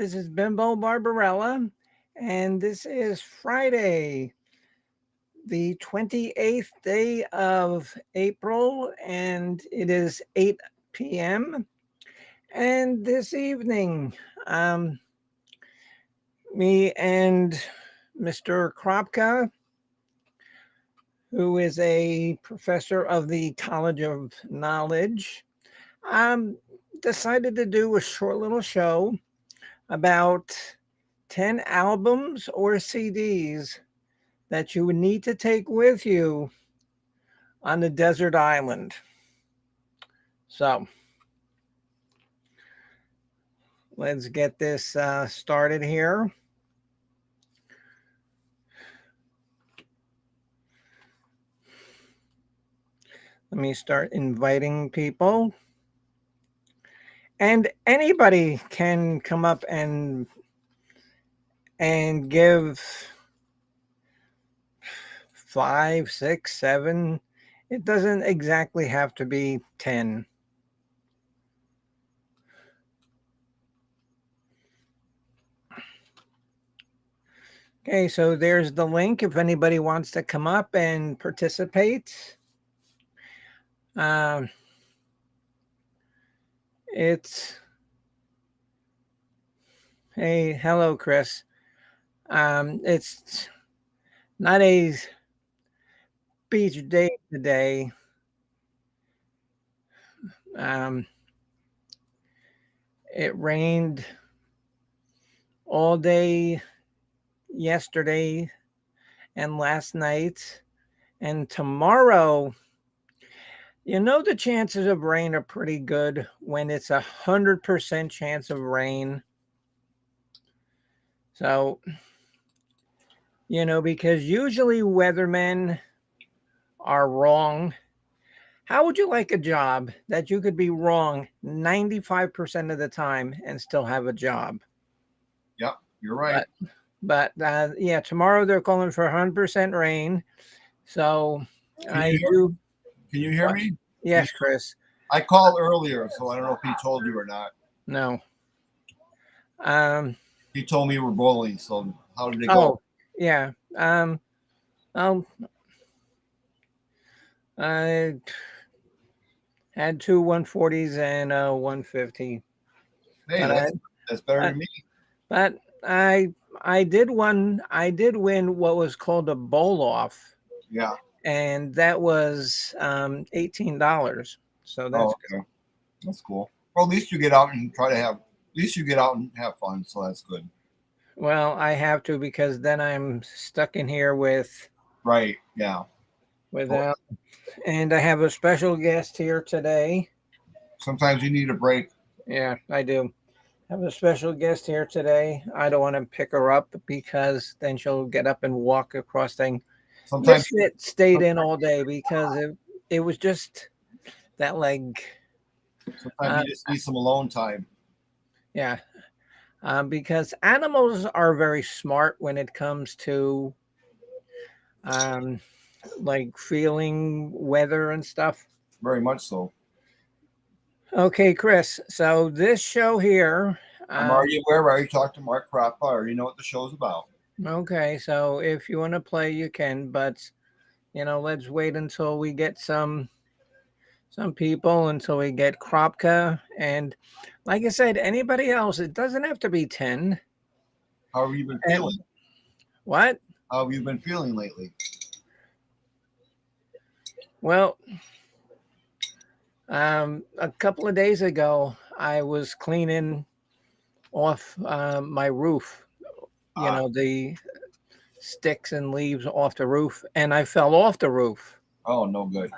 This is Bimbo Barbarella, and this is Friday, the 28th day of April, and it is 8 p.m. And this evening, um, me and Mr. Kropka, who is a professor of the College of Knowledge, um, decided to do a short little show about 10 albums or CDs that you would need to take with you on a desert island. So let's get this started here. Let me start inviting people. And anybody can come up and give 5, 6, 7. It doesn't exactly have to be 10. Okay, so there's the link if anybody wants to come up and participate. Um, it's Hey, hello, Chris. It's not a beach day today. Um, it rained all day yesterday and last night, and tomorrow. The chances of rain are pretty good when it's 100% chance of rain. So, because usually weathermen are wrong. How would you like a job that you could be wrong 95% of the time and still have a job? Yep, you're right. But yeah, tomorrow they're calling for 100% rain. So Can I you hear, do. can you hear What? me? Can you, Yes, Chris. I called earlier, so I don't know if he told you or not. No. Um. He told me you were bowling. So how did it go? Oh, yeah. Um. I had two 140s and a 150, Hey, but I that's better but, than me. but I did one. I did win what was called a bowl off, Yeah. and that was $18. So Oh, that's good. okay. That's cool. Well, at least you get out and try to have. At least you get out and have fun. So that's good. Well, I have to because then I'm stuck in here Right. Yeah. Well, without. And I have a special guest here today. sometimes you need a break. Yeah, I do. Have a special guest here today. I don't want to pick her up because then she'll get up and walk across thing. Sometimes. This it stayed in all day because it was just that leg. Sometimes Uh, you just need some alone time. yeah, because animals are very smart when it comes to um, like feeling weather and stuff. Very much so. Okay, Chris. So this show here. I'm already aware. I already talked to Mark Crappa. I already know what the show's about. Okay, so if you want to play, you can, but let's wait until we get some people until we get Kropka. And like I said, anybody else, it doesn't have to be 10. How have you been And feeling? what? How have you been feeling lately? Well, a couple of days ago, I was cleaning off my roof, Ah, the sticks and leaves off the roof, and I fell off the roof. oh, no good.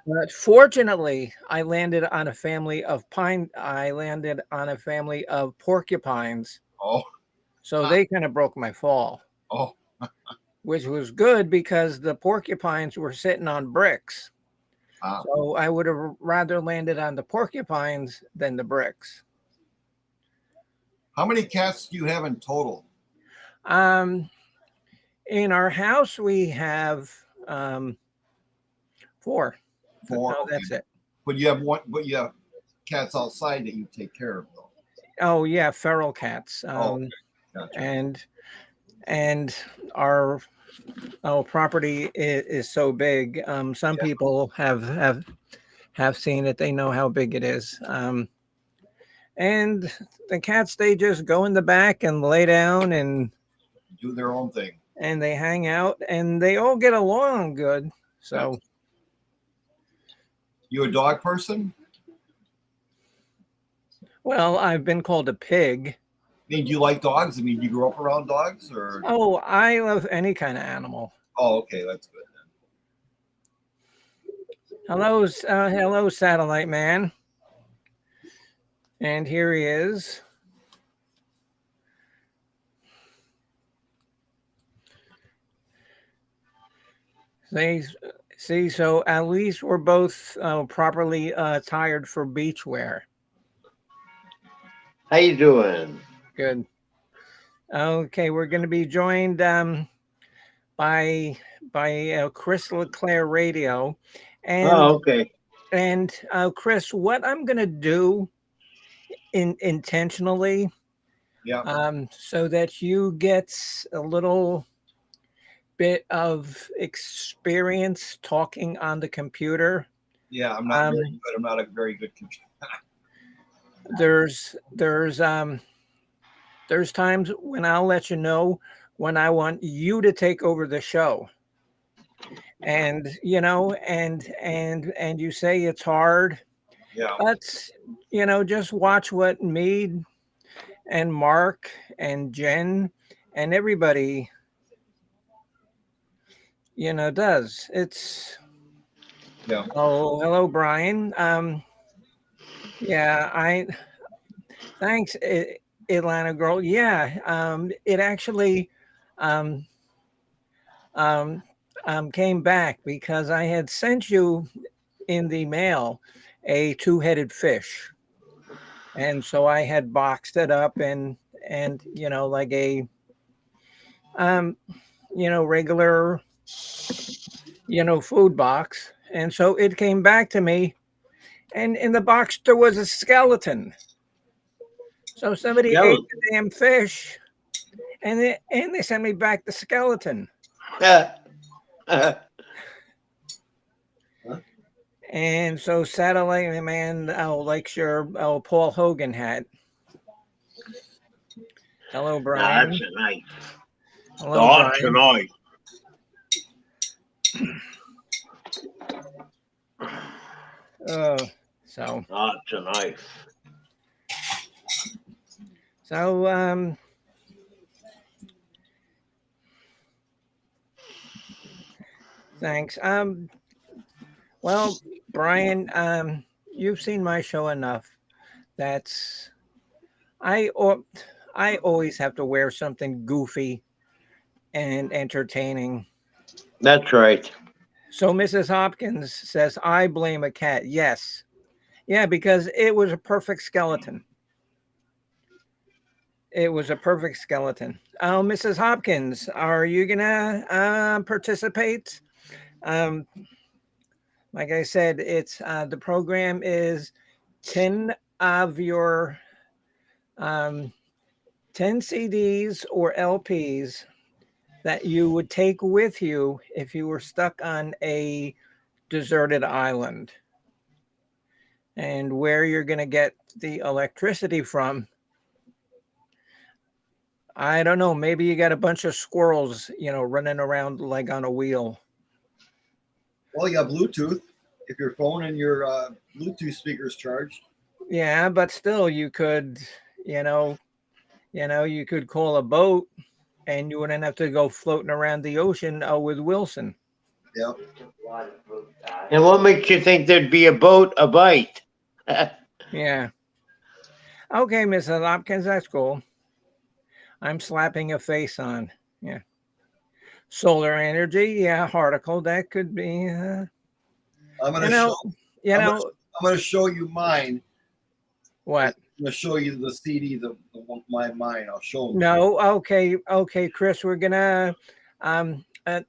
But fortunately, I landed on a family of pine. I landed on a family of porcupines, Oh, so they kind of broke my fall, oh, which was good because the porcupines were sitting on bricks. ah. So I would have rather landed on the porcupines than the bricks. How many cats do you have in total? Um, in our house, we have um, 4. Four. No, Okay. that's it. But you have one. But you have cats outside that you take care of, though. Oh yeah, feral cats. Oh, okay. Gotcha. And our property is so big. Some Yeah. people have seen it. They know how big it is. And the cats, they just go in the back and lay down Do their own thing. and they hang out and they all get along good. So You a dog person? well, I've been called a pig. I mean, do you like dogs? I mean, you grew up around dogs, or? Oh, I love any kind of animal. Oh, okay, that's good then. Hello, satellite man. And here he is. See, so at least we're both properly attired for beach wear. How you doing? Good. Okay, we're going to be joined by Chris LeClaire Radio, and Okay. Chris, what I'm going to do intentionally, Yeah. so that you get a little bit of experience talking on the computer. Yeah, I'm not very good. I'm not a very good computer. There's times when I'll let you know when I want you to take over the show. And and you say it's hard, Yeah. but just watch what me and Mark and Jen and everybody does. It's Yeah. Oh, hello, Brian. Yeah, thanks, Atlanta girl. Yeah, it actually um, came back because I had sent you in the mail a two-headed fish, and so I had boxed it up and like a regular food box, and so it came back to me, and in the box there was a skeleton. So somebody ate the damn fish, and they sent me back the skeleton. And so satellite man, likes your Paul Hogan hat. Hello, Brian. That's a knife. Hello, That's Brian. a knife. So That's a knife. So thanks. Well, Brian, you've seen my show enough. That's I always have to wear something goofy and entertaining. That's right. So Mrs. Hopkins says, I blame a cat. Yes. Yeah, because it was a perfect skeleton. It was a perfect skeleton. Oh, Mrs. Hopkins, are you going to participate? Like I said, it's the program is 10 of your 10 CDs or LPs that you would take with you if you were stuck on a deserted island. And where you're going to get the electricity from, I don't know. Maybe you got a bunch of squirrels, running around like on a wheel. Well, you have Bluetooth. If your phone and your Bluetooth speakers charged. Yeah, but still, you could, you could call a boat, and you wouldn't have to go floating around the ocean with Wilson. Yep. And what makes you think there'd be a boat a bite? Yeah. Okay, Mrs. Hopkins, that's cool. I'm slapping a face on. Yeah. Solar energy. Yeah. Particle. That could be. I'm gonna I'm gonna show you mine. What? I'm gonna show you the CD, mine. I'll show them. No. Okay, Chris. We're gonna.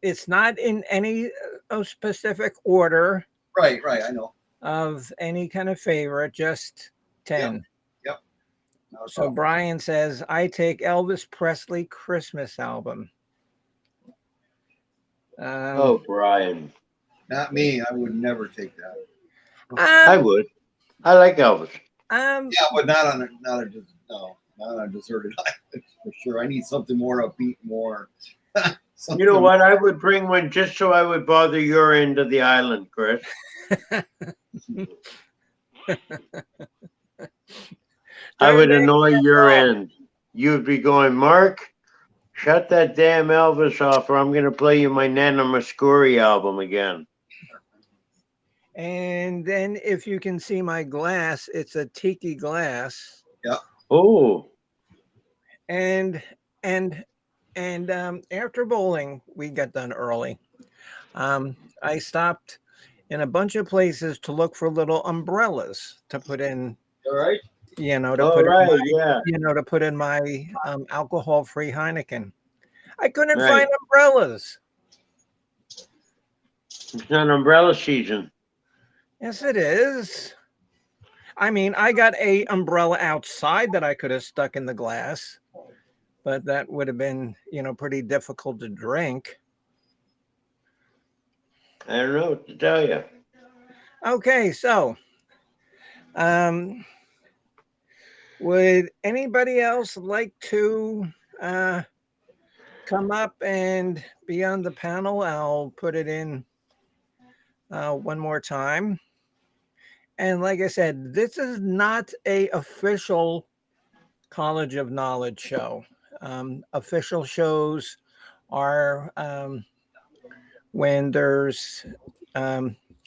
It's not in any specific order. Right. I know. Of any kind of favorite, just 10. Yep. So Brian says, I take Elvis Presley Christmas album. Oh, Brian. Not me. I would never take that. I would. I like Elvis. Yeah, but not on a deserted island for sure. I need something more upbeat, more. You know what? I would bring one just so I would bother your end of the island, Chris. I would annoy your end. You'd be going, Mark, shut that damn Elvis off, or I'm going to play you my Nana Muscuri album again. And then if you can see my glass, it's a tiki glass. Yeah. Oh. And after bowling, we got done early. I stopped in a bunch of places to look for little umbrellas to put in. All right. You know, to put in my alcohol-free Heineken. I couldn't find umbrellas. It's not umbrella season. Yes, it is. I mean, I got a umbrella outside that I could have stuck in the glass, but that would have been, pretty difficult to drink. I don't know what to tell you. Okay, so, would anybody else like to come up and be on the panel? I'll put it in one more time. And like I said, this is not a official College of Knowledge show. Official shows are when there's Krabka,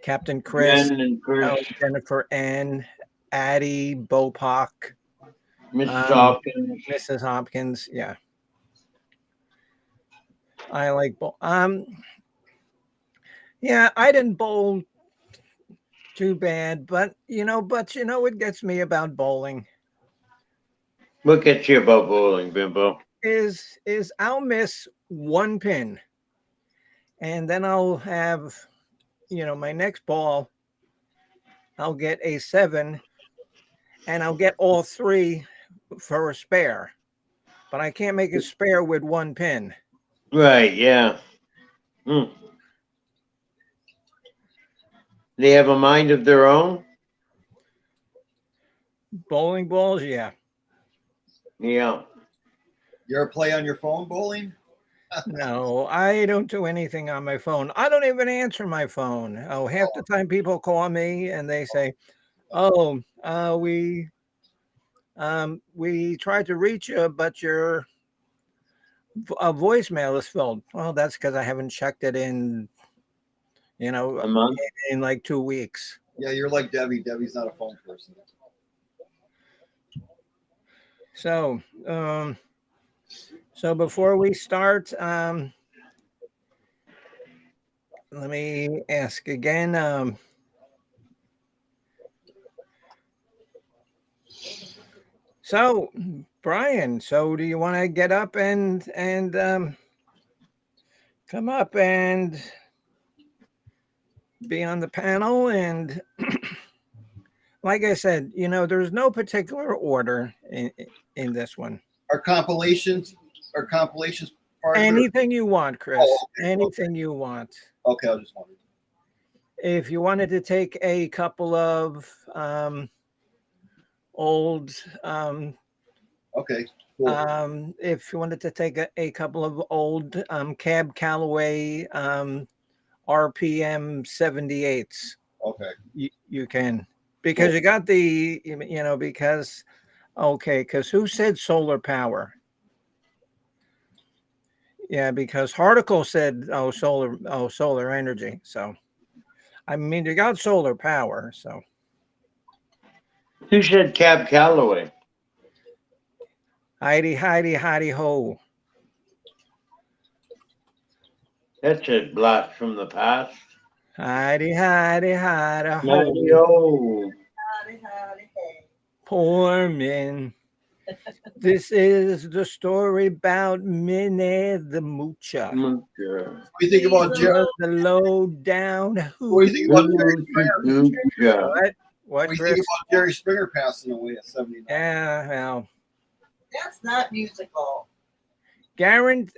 Captain Chris, and Chris. Jennifer N, Addie, Bopak, Mrs. Hopkins. Mrs. Hopkins, yeah. I like bowl. Yeah, I didn't bowl too bad, but what gets me about bowling What gets you about bowling, Bimbo? is I'll miss one pin, and then I'll have, my next ball, I'll get a 7, and I'll get all 3 for a spare, but I can't make a spare with one pin. Right, yeah. They have a mind of their own? Bowling balls, yeah. Yeah. You ever play on your phone bowling? No, I don't do anything on my phone. I don't even answer my phone. Oh, half the time people call me and they say, "Oh, we tried to reach you, but your voicemail is filled." Well, that's because I haven't checked it in, A month? in like 2 weeks. Yeah, you're like Debbie. Debbie's not a phone person. So, so before we start, let me ask again. So, Brian, do you want to get up and come up and be on the panel? And like I said, there's no particular order in this one. Are compilations part Anything you want, Chris. Oh, okay. Anything you want. Okay, I just wanted. If you wanted to take a couple of old Okay. Cool. if you wanted to take a couple of old Cab Calloway RPM 78s, Okay. you can, because you got the because who said solar power? Yeah, because Harticle said solar energy. So I mean, you got solar power. So Who said Cab Calloway? Heidi ho. That's a blast from the past. Heidi ho. Howdy-ho. Poor men. This is the story about Minnie the Moocher. Okay. What do you think about Jerry? The low down What do you think about Jerry Springer? What? What, What do you Chris? think about Jerry Springer passing away at 79? Yeah, well, That's not musical. guaranteed.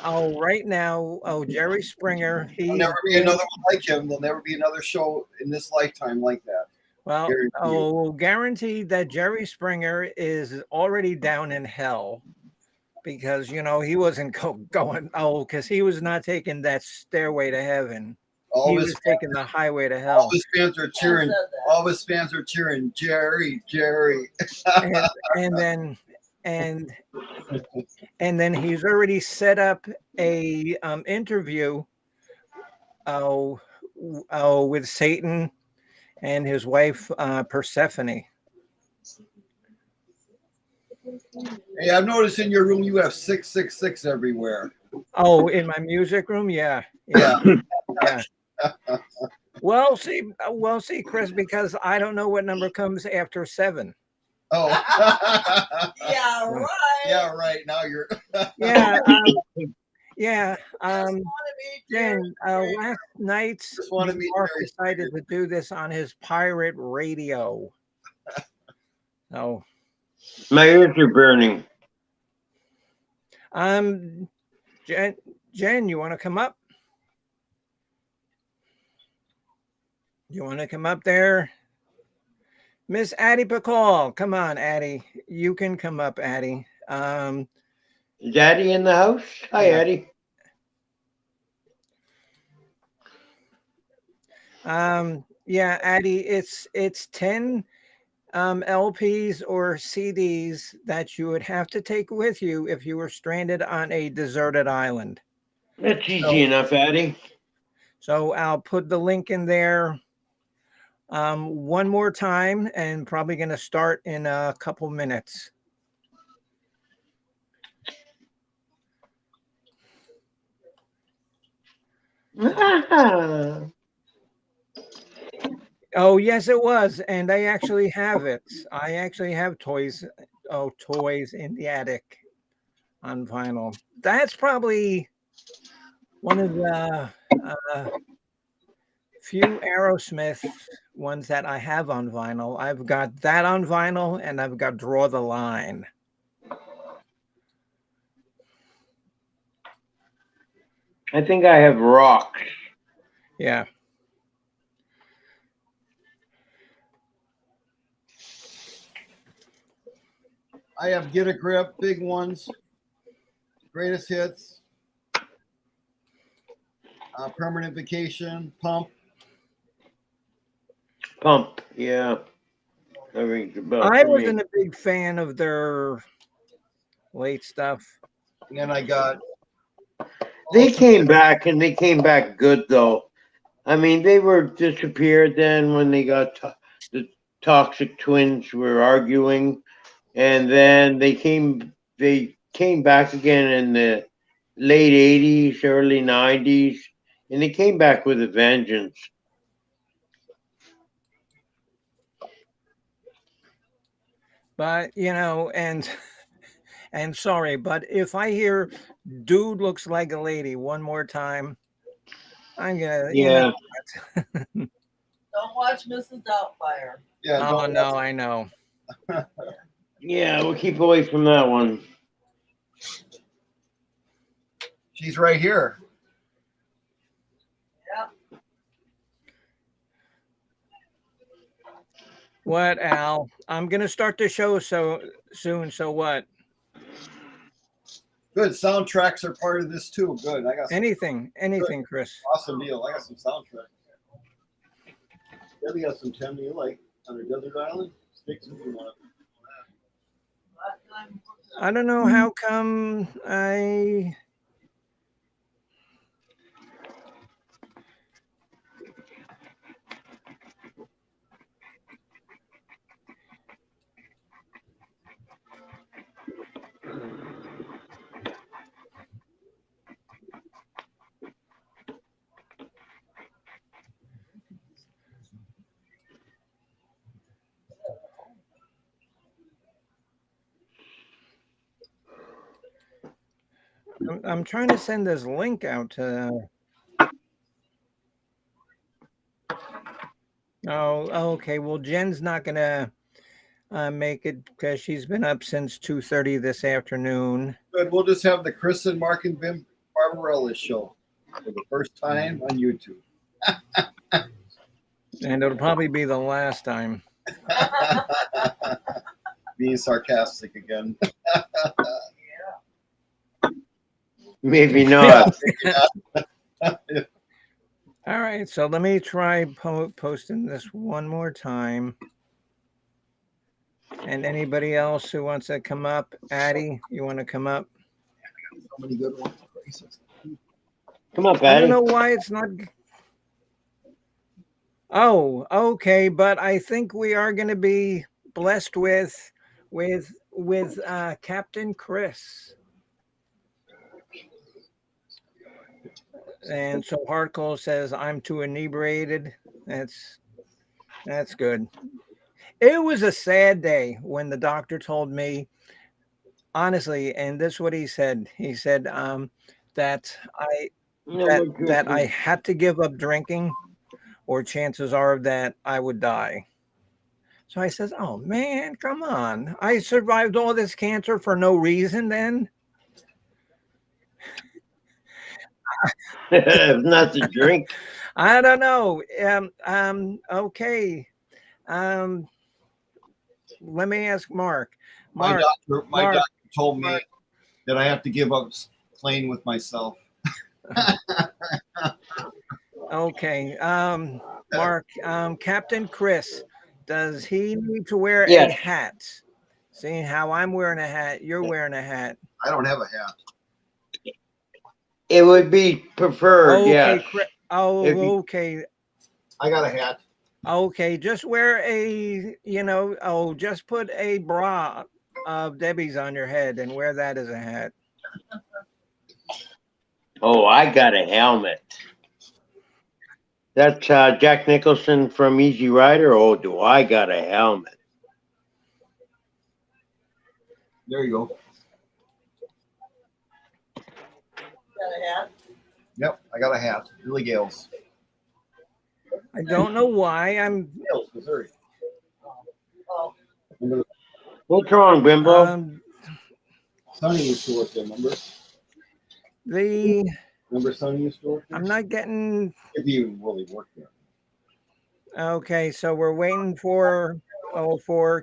Oh, right now, Jerry Springer. There'll He's never be another one like him. There'll never be another show in this lifetime like that. well, Guaranteed. guaranteed that Jerry Springer is already down in hell because he wasn't going. Oh, because he was not taking that stairway to heaven. All He of was his taking the highway to all hell. of his fans are cheering. I said that. All of his fans are cheering, Jerry, Jerry. and then and then he's already set up a interview with Satan and his wife Persephone. Hey, I've noticed in your room you have 666 everywhere. Oh, in my music room, yeah. Well, see, Chris, because I don't know what number comes after 7. Oh, Yeah, right. yeah, right. Now you're. Yeah, Just wanna be Jen, Jerry. last night Just wanna meet Mark Jerry decided to do this on his pirate radio. Oh, My ears are burning. Jen, you want to come up? You want to come up there? Miss Addie Bacall, come on, Addie. You can come up, Addie. Is Addie in the house? Hi, Yeah. Addie. Yeah, Addie, it's 10 LPs or CDs that you would have to take with you if you were stranded on a deserted island. That's easy enough, Addie. So I'll put the link in there one more time and probably going to start in a couple minutes. Oh, yes, it was. And I actually have it. I actually have toys in the attic on vinyl. That's probably one of the few Aerosmith ones that I have on vinyl. I've got that on vinyl and I've got Draw the Line. I think I have Rocks. Yeah. I have Get a Grip, big ones, greatest hits, Permanent Vacation, Pump. Pump, yeah. That rings a bell I for me. wasn't a big fan of their late stuff. And then I got. They came back and they came back good though. I mean, they were disappeared then when they got the Toxic Twins were arguing, and then they came back again in the late 80s, early 90s, and they came back with a vengeance. But and sorry, but if I hear "Dude looks like a lady" one more time, I'm gonna. Yeah. Don't watch Mrs. Doubtfire. Yeah. Oh no, I know. Yeah, we'll keep away from that one. She's right here. Yep. What, Al? I'm gonna start the show so soon. So what? Good. Soundtracks are part of this too. Good. I got some Anything, Chris. awesome deal. I got some soundtracks. Debbie got some Tim you like on a desert island. Sticks if you want. I don't know how come I. I'm trying to send this link out to. Oh, okay. Well, Jen's not gonna make it because she's been up since 2:30 this afternoon. Good. We'll just have the Chris and Mark and Bim Barbarella show for the first time on YouTube. And it'll probably be the last time. Being sarcastic again. Maybe not. All right, so let me try posting this one more time. And anybody else who wants to come up, Addie, you want to come up? So many good ones. Come on, I Patty. don't know why it's not. Oh, okay, but I think we are going to be blessed with Captain Chris. And so Hardcore says I'm too inebriated. That's good. It was a sad day when the doctor told me, honestly, and this is what he said. He said that I had to give up drinking, or chances are that I would die. So I says, oh man, come on. I survived all this cancer for no reason then. Not to drink. I don't know. Okay. Let me ask Mark. My Mark, doctor told me that I have to give up playing with myself. Okay. Mark, Captain Chris, does he need to wear a Yes. hat? Seeing how I'm wearing a hat, you're wearing a hat. I don't have a hat. It would be preferred, Okay, yes. If you- okay. I got a hat. Okay, just wear just put a bra of Debbie's on your head and wear that as a hat. Oh, I got a helmet. That's Jack Nicholson from Easy Rider. Oh, do I got a helmet? There you go. Got a hat? Yep, I got a hat. Billy Gales. I don't know why I'm Gales, Missouri. Oh, Remember What's wrong, Bimbo? Sonny used to work there, remember? Remember Sonny used to work there? I'm not getting. If he even really worked there. Okay, so we're waiting for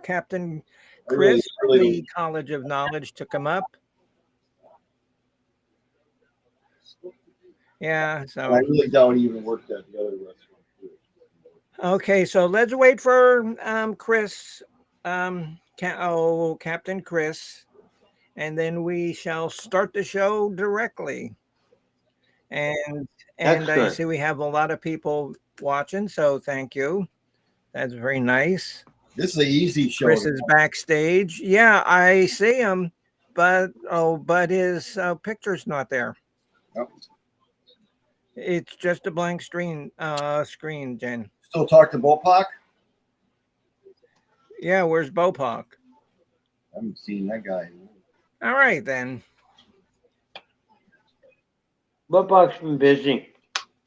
Captain I really- Chris from really the College of Knowledge to come up. Yeah, I so really doubt he even worked at the other restaurant. okay, so let's wait for Chris, Captain Chris, and then we shall start the show directly. And I Excellent. see we have a lot of people watching, so thank you. That's very nice. This is an easy show. Chris to is backstage. Yeah, I see him, but his picture's not there. Yep. It's just a blank screen. Jen. Still talk to Bopak? Yeah, where's Bopak? I haven't seen that guy. All right then. Bubbock's been busy.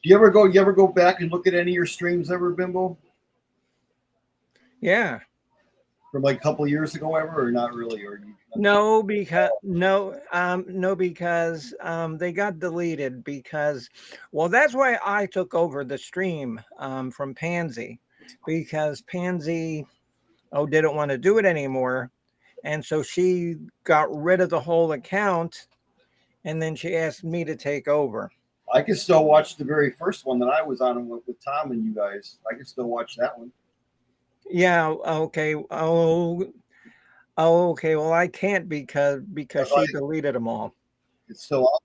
You ever go back and look at any of your streams ever, Bimbo? Yeah. From like a couple of years ago ever, or not really? Or No, because they got deleted because, well, that's why I took over the stream from Pansy, because Pansy didn't want to do it anymore, and so she got rid of the whole account, and then she asked me to take over. I can still watch the very first one that I was on with Tom and you guys. I can still watch that one. Yeah. Okay. Okay. Well, I can't because she deleted them all. It's still up.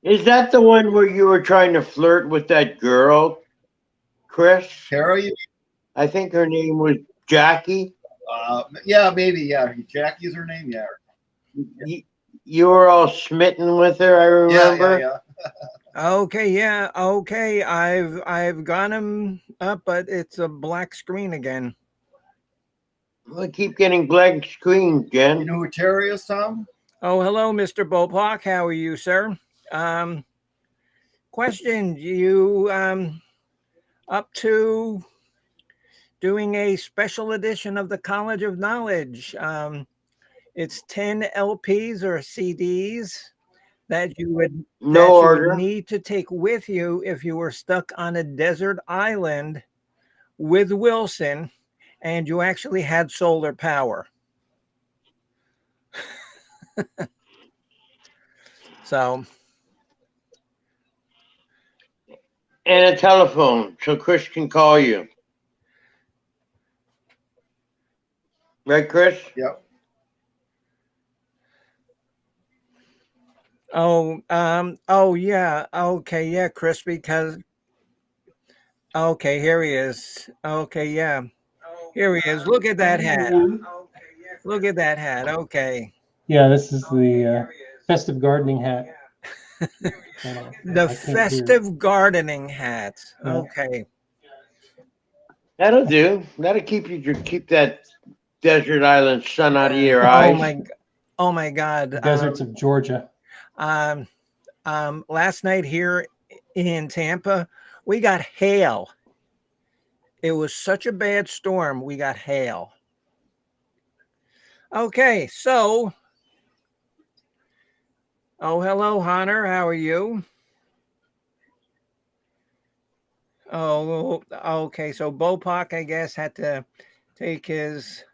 Is that the one where you were trying to flirt with that girl, Chris? Tara, you? I think her name was Jackie. Yeah, maybe. Yeah, Jackie's her name. Yeah. You were all smitten with her, I remember. Yeah. Okay, yeah, okay. I've got him up, but it's a black screen again. I keep getting blank screens, You Jen. know who Tara is, Tom? Oh, hello, Mr. Bopak. How are you, sir? Question: You up to doing a special edition of the College of Knowledge? It's 10 LPs or CDs that you would No order. need to take with you if you were stuck on a desert island with Wilson and you actually had solar power. So, And a telephone so Chris can call you. Right, Chris? Yep. oh yeah, okay, yeah, Chris, because okay, here he is. Okay, yeah, here he is. Look at that hat. Look at that hat. Okay, Yeah, this is the festive gardening hat. the I can't hear. festive gardening hat. Yeah. Okay. That'll do. That'll keep that desert island sun out of your Oh eyes. my God. The deserts of Georgia. Last night here in Tampa, we got hail. It was such a bad storm. We got hail. Okay, so. Oh, hello, Hunter. How are you? Oh, okay. So Bopak, I guess, had to take his.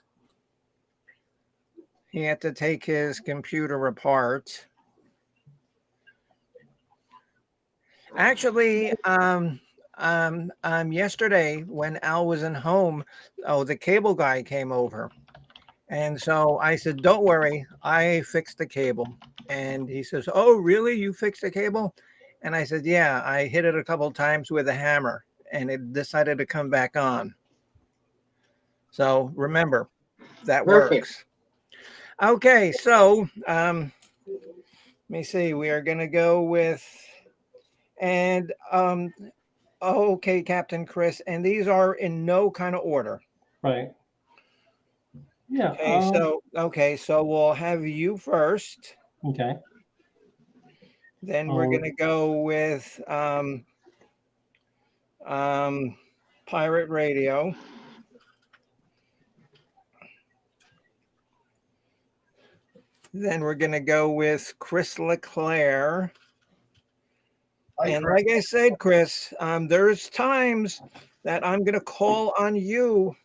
He had to take his computer apart. Actually, yesterday when Al wasn't home, the cable guy came over. And so I said, don't worry, I fixed the cable. And he says, oh, really? You fixed the cable? And I said, yeah, I hit it a couple times with a hammer and it decided to come back on. So remember, that Perfect. works. Okay, so let me see. We are going to go with, and okay, Captain Chris, and these are in no kind of order. Right. Yeah. Okay, so we'll have you first. Okay. Then we're going to go with Pirate Radio. Then we're going to go with Chris LeClaire. And like I said, Chris, there's times that I'm going to call on you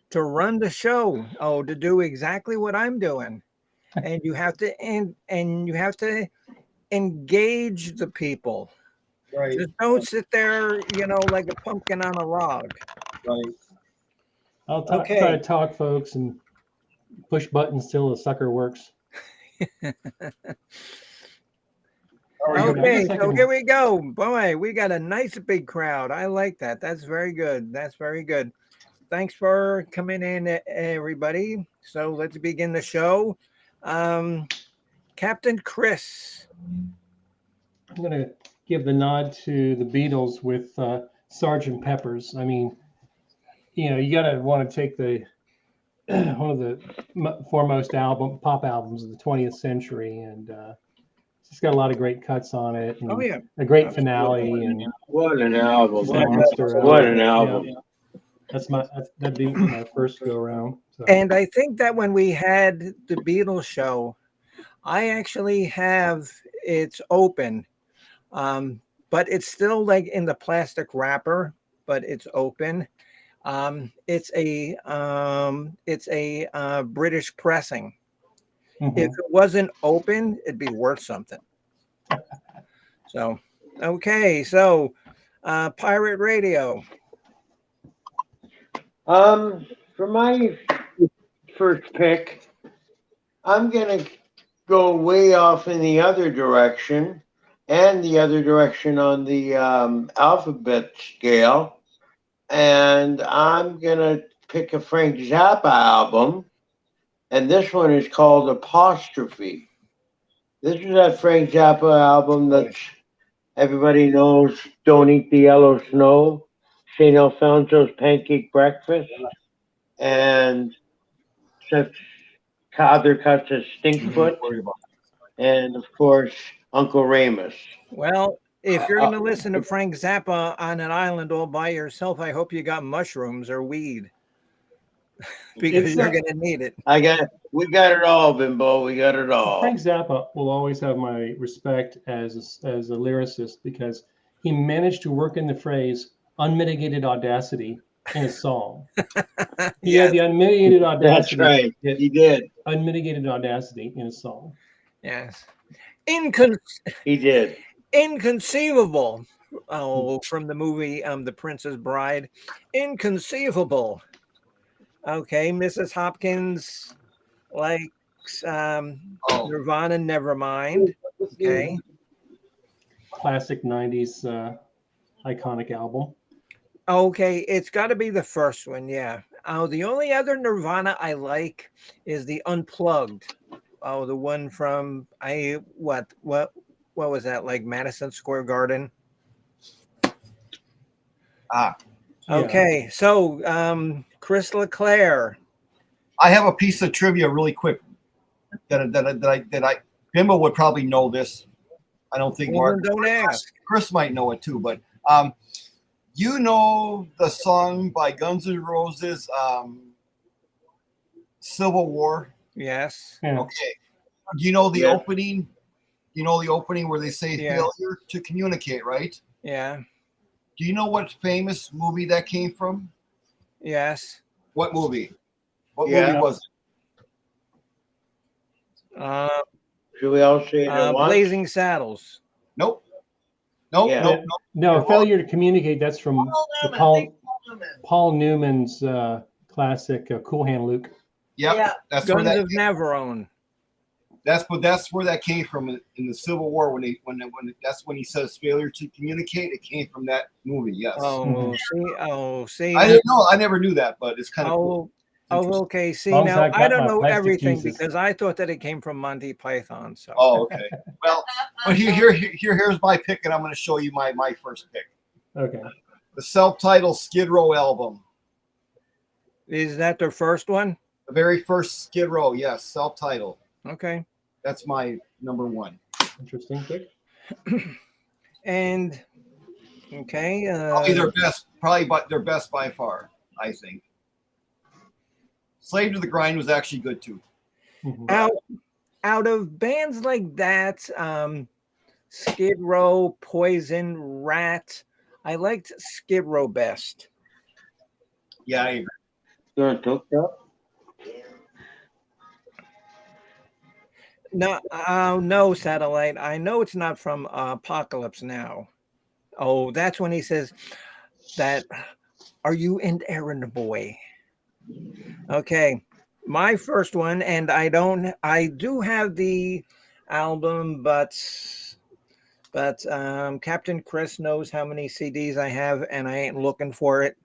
to run the show, to do exactly what I'm doing. And you have to and you have to engage the people. Right. Just don't sit there, like a pumpkin on a log. Right. I'll try to talk, folks, and push buttons till the sucker works. Okay, so here we go. Boy, we got a nice big crowd. I like that. That's very good. That's very good. Thanks for coming in, everybody. So let's begin the show. Captain Chris. I'm going to give the nod to the Beatles with Sgt. Pepper's. I mean, you got to want to take the one of the foremost pop albums of the 20th century, and it's got a lot of great cuts on it. And a great finale. And what an album! What an album! Yeah. That'd be my first go around. So. And I think that when we had the Beatles show, I actually have it's open, but it's still like in the plastic wrapper, but it's open. It's a British pressing. Mm-hmm. If it wasn't open, it'd be worth something. So, okay, so Pirate Radio. For my first pick, I'm gonna go way off in the other direction, and the other direction on the alphabet scale, and I'm gonna pick a Frank Zappa album, and this one is called Apostrophe. This is that Frank Zappa album that everybody knows, Don't Eat the Yellow Snow, St. Alfonso's Pancake Breakfast, and such other cuts as Stinkfoot, and of course Uncle Ramus. Well, if you're going to listen to Frank Zappa on an island all by yourself, I hope you got mushrooms or weed because It's you're not- going to need it. We got it all, Bimbo. We got it all. Frank Zappa will always have my respect as a lyricist because he managed to work in the phrase unmitigated audacity in a song. He had the unmitigated That's audacity. right. He did. Unmitigated audacity in a song. Yes. He did. Inconceivable. Oh, from the movie The Princess Bride. Inconceivable. Okay, Mrs. Hopkins likes Oh, Nirvana, Nevermind. Okay. Classic 90s iconic album. Okay, it's got to be the first one, yeah. Oh, the only other Nirvana I like is the Unplugged. Oh, the one from what was that, like Madison Square Garden? ah, Yeah. Okay, so Chris LeClaire. I have a piece of trivia really quick that I Bimbo would probably know this. I don't think Well, Mark. then don't ask. Chris might know it too, but you know the song by Guns N' Roses, Civil War. Yes. Yeah. Okay. Do you know the Yeah. opening? You know the opening where they say Yeah. failure to communicate, right? Yeah. Do you know what famous movie that came from? Yes. What movie? What Yeah. movie was it? Should we all say it at once? Blazing Saddles. Nope. Nope. Yeah. Nope. No, failure to communicate. That's from Paul the Newman. Paul, Thank you, Paul Newman. Paul Newman's classic Cool Hand Luke. Yep. Yeah. That's where Guns that. of Navarone. That's where that came from in the Civil War when that's when he says failure to communicate. It came from that movie. Yes. See. I didn't know. I never knew that, but it's kind of cool. Okay. See, Long as now I got I don't my know plastic everything Jesus. because I thought that it came from Monty Python. So Oh, okay. Well, but here's my pick, and I'm going to show you my first pick. Okay. The self-titled Skid Row album. is that their first one? The very first Skid Row, yes, self-titled. Okay. That's my number one. Interesting pick. And okay. Probably their best, but their best by far, I think. Slave to the Grind was actually good too. Mhm. out of bands like that, Skid Row, Poison, Rat, I liked Skid Row best. Yeah, I agree. You want to talk that? No, Satellite. I know it's not from Apocalypse Now. Oh, that's when he says that. Are you an errand boy? Okay, my first one, and I do have the album, but Captain Chris knows how many CDs I have, and I ain't looking for it.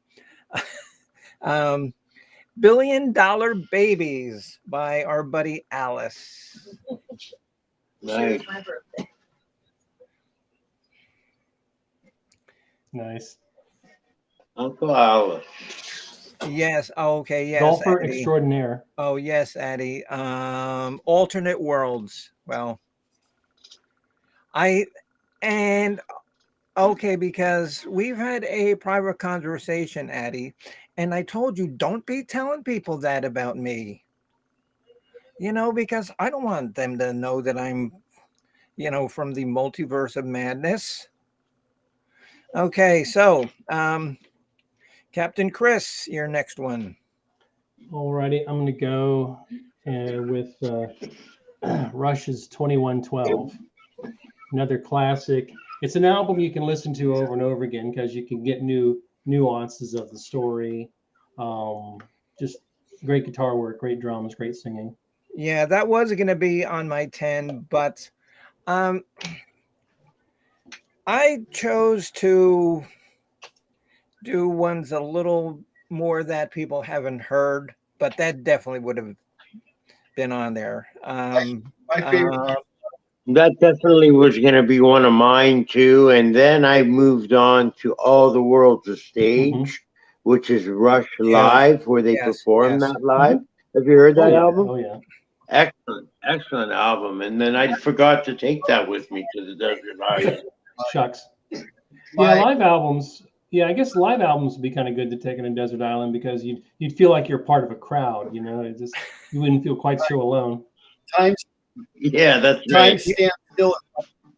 $1 Billion Babies by our buddy Alice. Nice. Cheers, my birthday. Nice. Uncle Alice. Yes. Okay. Yes. Golfer Eddie. extraordinaire. Oh yes, Addie. Alternate worlds. Well, okay, because we've had a private conversation, Addie, and I told you don't be telling people that about me. Because I don't want them to know that I'm, from the multiverse of madness. Okay, so Captain Chris, your next one. Alrighty, I'm going to go with Rush's 2112. Another classic. It's an album you can listen to over and over again because you can get new nuances of the story. Just great guitar work, great drums, great singing. Yeah, that was going to be on my 10, but I chose to do ones a little more that people haven't heard, but that definitely would have been on there. My favorite. That definitely was going to be one of mine too. And then I moved on to All the World's a Stage, which is Rush Live, where they Yes, perform yes. that live. Have you heard that album? Oh yeah. excellent album. And then I forgot to take that with me to the desert island. Shucks. Yeah, My- live albums. Yeah, I guess live albums would be kind of good to take on a desert island because you'd feel like you're part of a crowd. It just you wouldn't feel quite so alone. Time Yeah, that's Time right. Stand Still.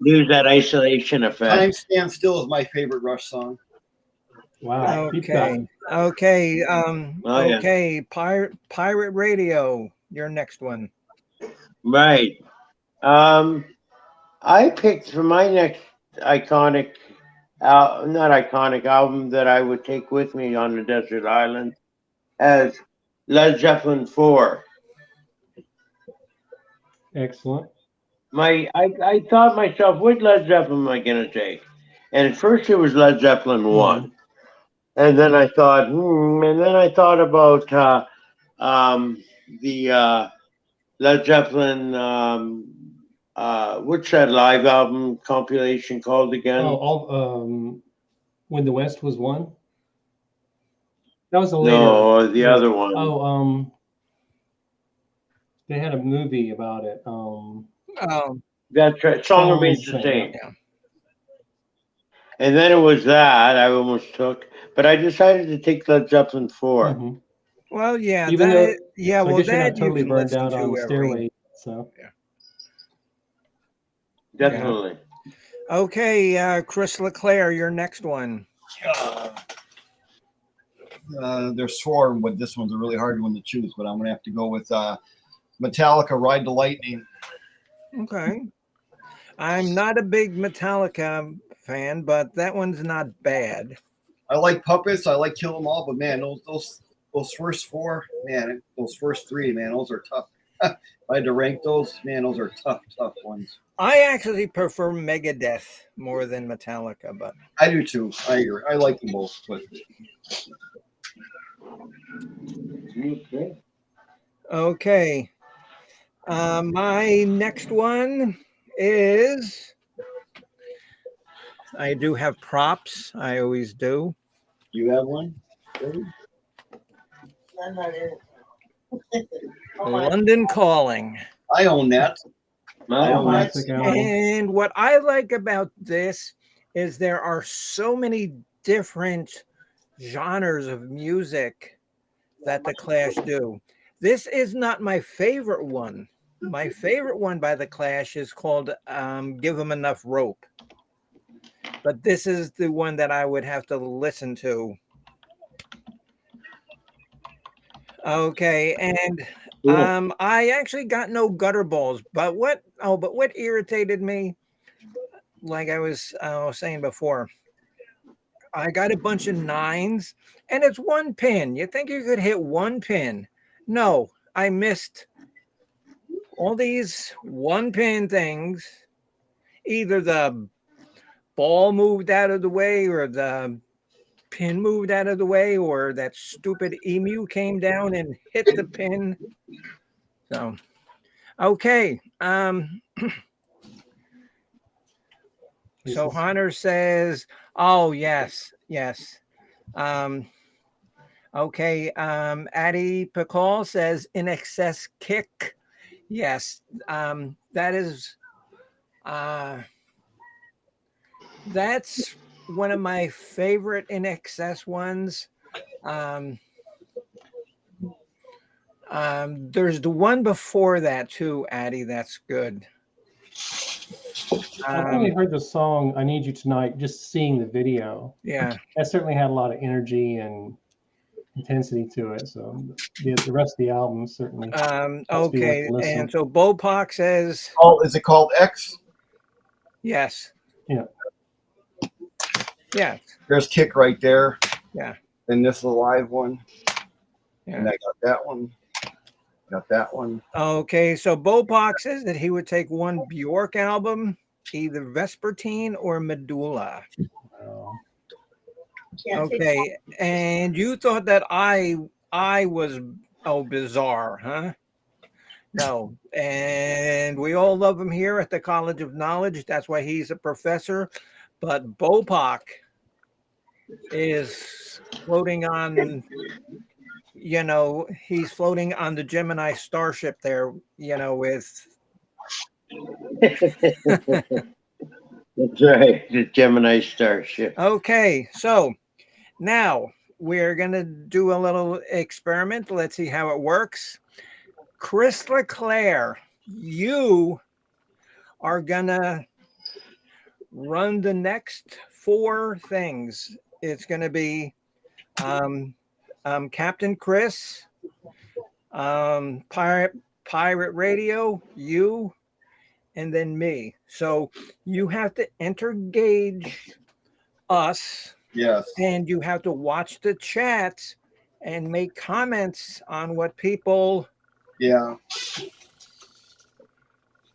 Lose that isolation effect. Time Stand Still is my favorite Rush song. Wow. Deep Okay. cut. Okay. Oh, yeah. Okay. Pirate Radio. Your next one. Right. I picked for my next iconic, not iconic album that I would take with me on the desert island as Led Zeppelin 4. Excellent. I thought myself, what Led Zeppelin am I going to take? And at first it was Led Zeppelin 1. And then I thought, about the Led Zeppelin, what's that live album compilation called again? When the West Was Won. That was a later. No, the other one. Oh, they had a movie about it. That's right. Song Remains the Same, Same. yeah. And then it was that I almost took, but I decided to take Led Zeppelin 4. Mhm. Well, yeah. Even that, though- yeah. So I Well, guess you're that not totally you can burned listen out to on every. Stairway. So Definitely. Okay. Chris LeClaire. Your next one. There's 4, but this one's a really hard one to choose. But I'm gonna have to go with Metallica, "Ride the Lightning." Okay. I'm not a big Metallica fan, but that one's not bad. I like Puppets. I like Kill 'Em All. But man, those first 4, man, those first 3, man, those are tough. If I had to rank those, man, those are tough ones. I actually prefer Megadeth more than Metallica, but I do too. I agree. I like them both. But Okay. okay. My next one is I do have props. I always do. you have one? I'm not in it. Oh, my. London Calling. I own that. Wow. classic album. And what I like about this is there are so many different genres of music that the Clash do. This is not my favorite one. My favorite one by the Clash is called Give 'Em Enough Rope. But this is the one that I would have to listen to. Okay, and I actually got no gutter balls, but what irritated me, like I was saying before, I got a bunch of 9s and it's one pin. You think you could hit one pin? No, I missed all these one pin things. Either the ball moved out of the way or the pin moved out of the way or that stupid emu came down and hit the pin. So, okay. So Hunter says, oh, yes. Okay. Addie Pacol says In Excess Kick. Yes. That is, that's one of my favorite In Excess ones. There's the one before that too, Addie. That's good. I've only heard the song "I Need You Tonight" just seeing the video. Yeah. That certainly had a lot of energy and intensity to it. So the rest of the album certainly. Okay. listen. And so Bopak says, Oh, is it called X? yes. Yeah. Yes. There's Kick right there. Yeah. And this is a live one. Yeah. And I got that one. Got that one. Okay, so Bopak says that he would take one Bjork album, either Vespertine or Medulla. Can't take Okay, and you thought that I was bizarre, huh? No, and we all love him here at the College of Knowledge. That's why he's a professor. But Bopak is floating on he's floating on the Gemini starship there, with That's right. The Gemini starship. okay. So now we're gonna do a little experiment. Let's see how it works. Chris LeClaire, you are gonna run the next 4 things. It's gonna be Captain Chris, Pirate Radio, you, and then me. So you have to engage us, Yes. and you have to watch the chats and make comments on what people. Yeah.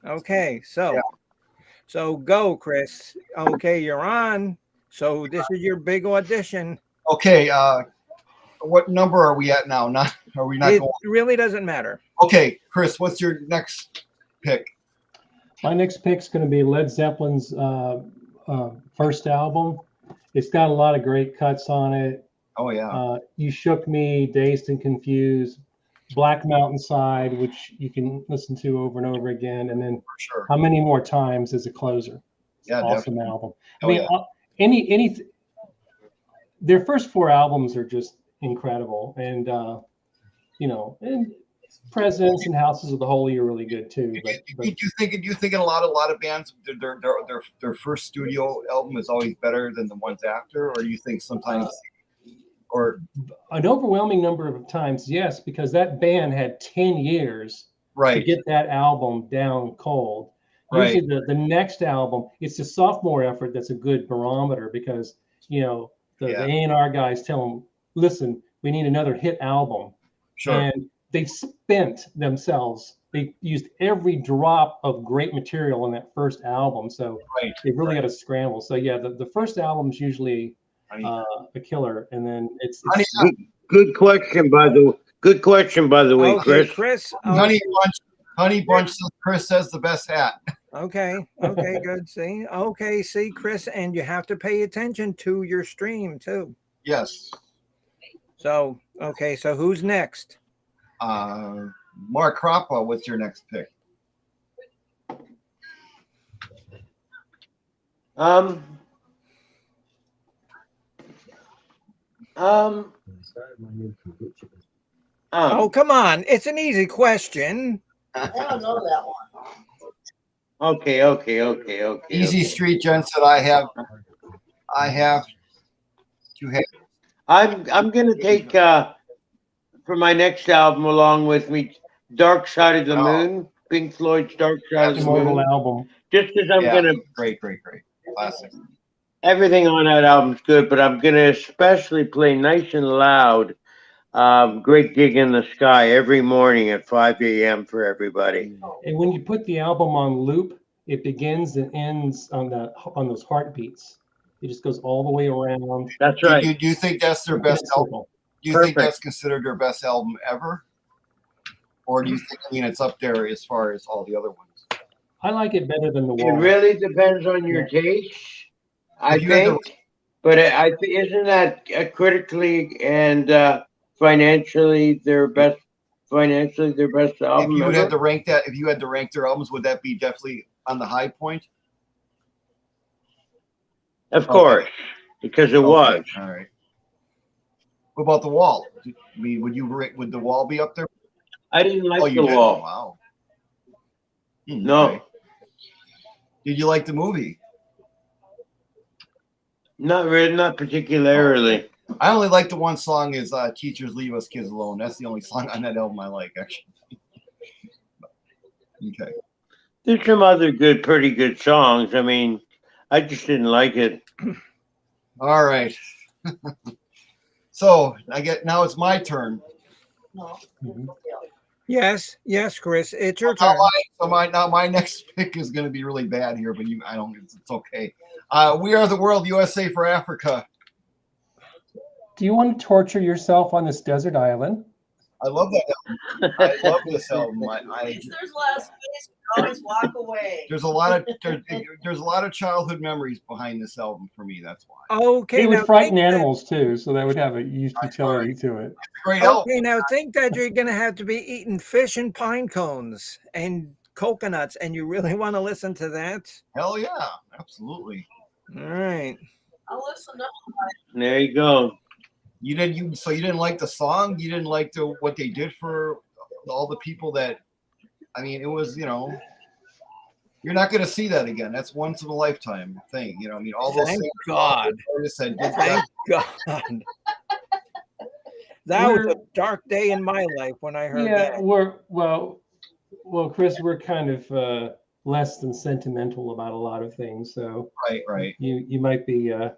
Okay, so Yeah. so go, Chris. Okay, you're on. So this is your big audition. Okay. What number are we at now? Not are we not It going? really doesn't matter. Okay, Chris, what's your next pick? My next pick's going to be Led Zeppelin's first album. It's got a lot of great cuts on it. Oh yeah. You Shook Me, Dazed and Confused, Black Mountainside, which you can listen to over and over again, and then For sure. How Many More Times as a closer. It's Yeah, an awesome album. I Oh, mean, yeah. their first 4 albums are just incredible, and and Presidents and Houses of the Holy are really good too. But Do you think in a lot of bands their first studio album is always better than the ones after, or do you think sometimes or an overwhelming number of times, yes, because that band had 10 years to right? get that album down cold. Right. Usually the next album, it's the sophomore effort that's a good barometer, because the Yeah. A&R guys tell them, listen, we need another hit album. Sure. And they spent themselves. They used every drop of great material on that first album. So Right. they really got to scramble. So yeah, the first album is usually Honey, a killer, and then it's Good question, by the way, Okay, Chris. Chris. Honey Bunch says Chris has the best hat. Okay, good. See, Chris, and you have to pay attention to your stream too. Yes. So, okay, so who's next? Mark Croppa, what's your next pick? Oh, come on. It's an easy question. I don't know that one. Okay. Easy Street Gents that I have to have. I'm gonna take for my next album along with me, Dark Side of the Oh. Moon, Pink Floyd's Dark Side of the immortal Moon. album. Just as I'm Yeah. gonna, Great. Classic. everything on that album's good, but I'm gonna especially play nice and loud. Great Gig in the Sky every morning at 5 a.m. for everybody. And when you put the album on loop, it begins and ends on those heartbeats. It just goes all the way around. That's Do right. you think that's their best album? Circle. Do you think Perfect. that's considered their best album ever? Or do you think, it's up there as far as all the other ones? I like it better than The It Wall. really depends on your taste, I If you had to- think. But isn't that critically and financially their best album If you ever? had to rank their albums, would that be definitely on the high point? Of course, because it was. All right. What about The Wall? Would The Wall be up there? I didn't like you The did? Wall. Wow. No. Okay. Did you like the movie? Not really, not particularly. I only like the one song is Teachers Leave Us Kids Alone. That's the only song on that album I like, actually. Okay. There's some other pretty good songs. I mean, I just didn't like it. All right. So now it's my turn. No. Mhm. Yes, Chris, it's your Now turn. my next pick is going to be really bad here, but it's okay. We Are the World, USA for Africa. Do you want to torture yourself on this desert island? I love that album. I love this album. There's last space Always walk away. There's a lot of childhood memories behind this album for me. That's why. Okay, It would now frighten think that- animals too, so that would have a utility to it. Great album. Okay, now think that you're going to have to be eating fish and pine cones and coconuts, and you really want to listen to that? Hell yeah, absolutely. All right. I'll listen up. There you go. You didn't like the song? You didn't like what they did for all the people that? I mean, it was, you know, you're not going to see that again. That's once in a lifetime thing. You know, I mean, all those Thank things God. artists that did Thank that. God. That was a dark day in my life when I heard Yeah, that. well, Chris, we're kind of less than sentimental about a lot of things, so Right. you might be a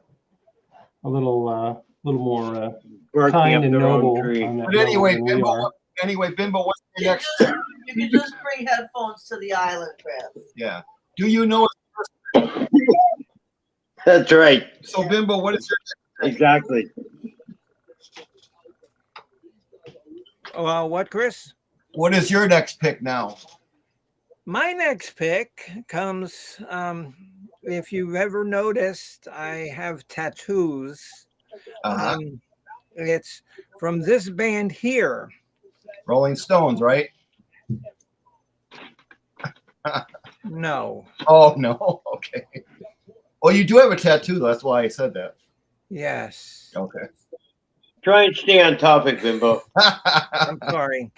little more Barking kind up and their own noble tree. on that But anyway, level than we are. Bimbo, what's You your can next? just, you can just bring headphones to the island, Chris. Yeah. Do you know? That's right. So, Bimbo, what is your? Exactly. What, Chris? What is your next pick now? My next pick comes, if you've ever noticed, I have tattoos. Uh-huh. It's from this band here. Rolling Stones, right? No. Oh no. Okay. Well, you do have a tattoo. That's why I said that. Yes. Okay. Try and stay on topic, Bimbo. I'm sorry.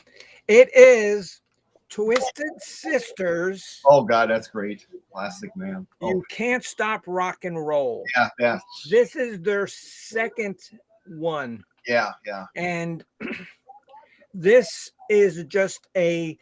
It is Twisted Sisters. Oh God, that's great. Classic, man. You Oh Can't Stop Rock and Roll. yeah. This is their second one. Yeah. And this is just a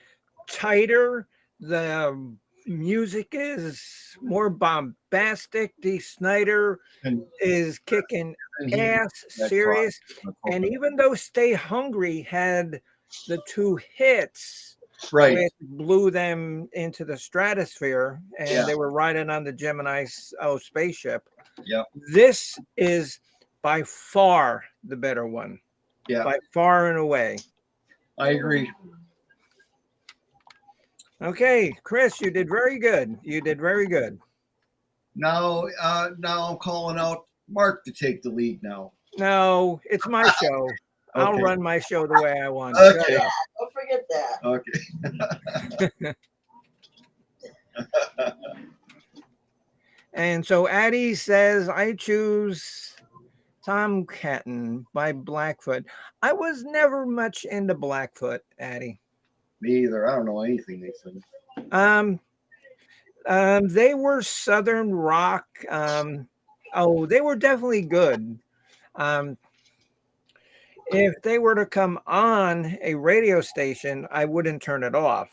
tighter, the music is more bombastic. Dee Snider And, is kicking and he- ass, that's serious. right. And even though Stay Hungry had the two hits, Right. which blew them into the stratosphere, and Yeah. they were riding on the Gemini spaceship. Yep. This is by far the better one. Yeah. By far and away. I agree. Okay, Chris, you did very good. You did very good. Now I'm calling out Mark to take the lead now. No, it's my show. I'll Okay. run my show the way I want. Okay. Shut up. Don't forget that. Okay. And so Addie says, I choose Tom Catton by Blackfoot. I was never much into Blackfoot, Addie. Me either. I don't know anything they said. They were Southern rock. They were definitely good. If they were to come on a radio station, I wouldn't turn it off.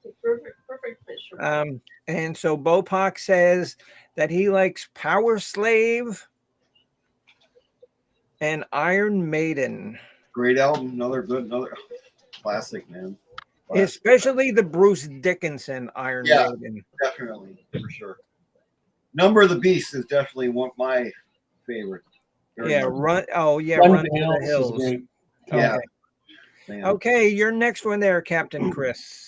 It's a perfect fish. for me. And so Bopak says that he likes Power Slave and Iron Maiden, Great album. Another classic, man. Classic. especially the Bruce Dickinson Iron Yeah. Maiden. Definitely, for sure. Number of the Beast is definitely one of my favorites. Very Yeah, much. run. Oh, yeah, Run Run to to the the Hills is Hills. great. Yeah. Okay. Man. Okay, your next one there, Captain Chris.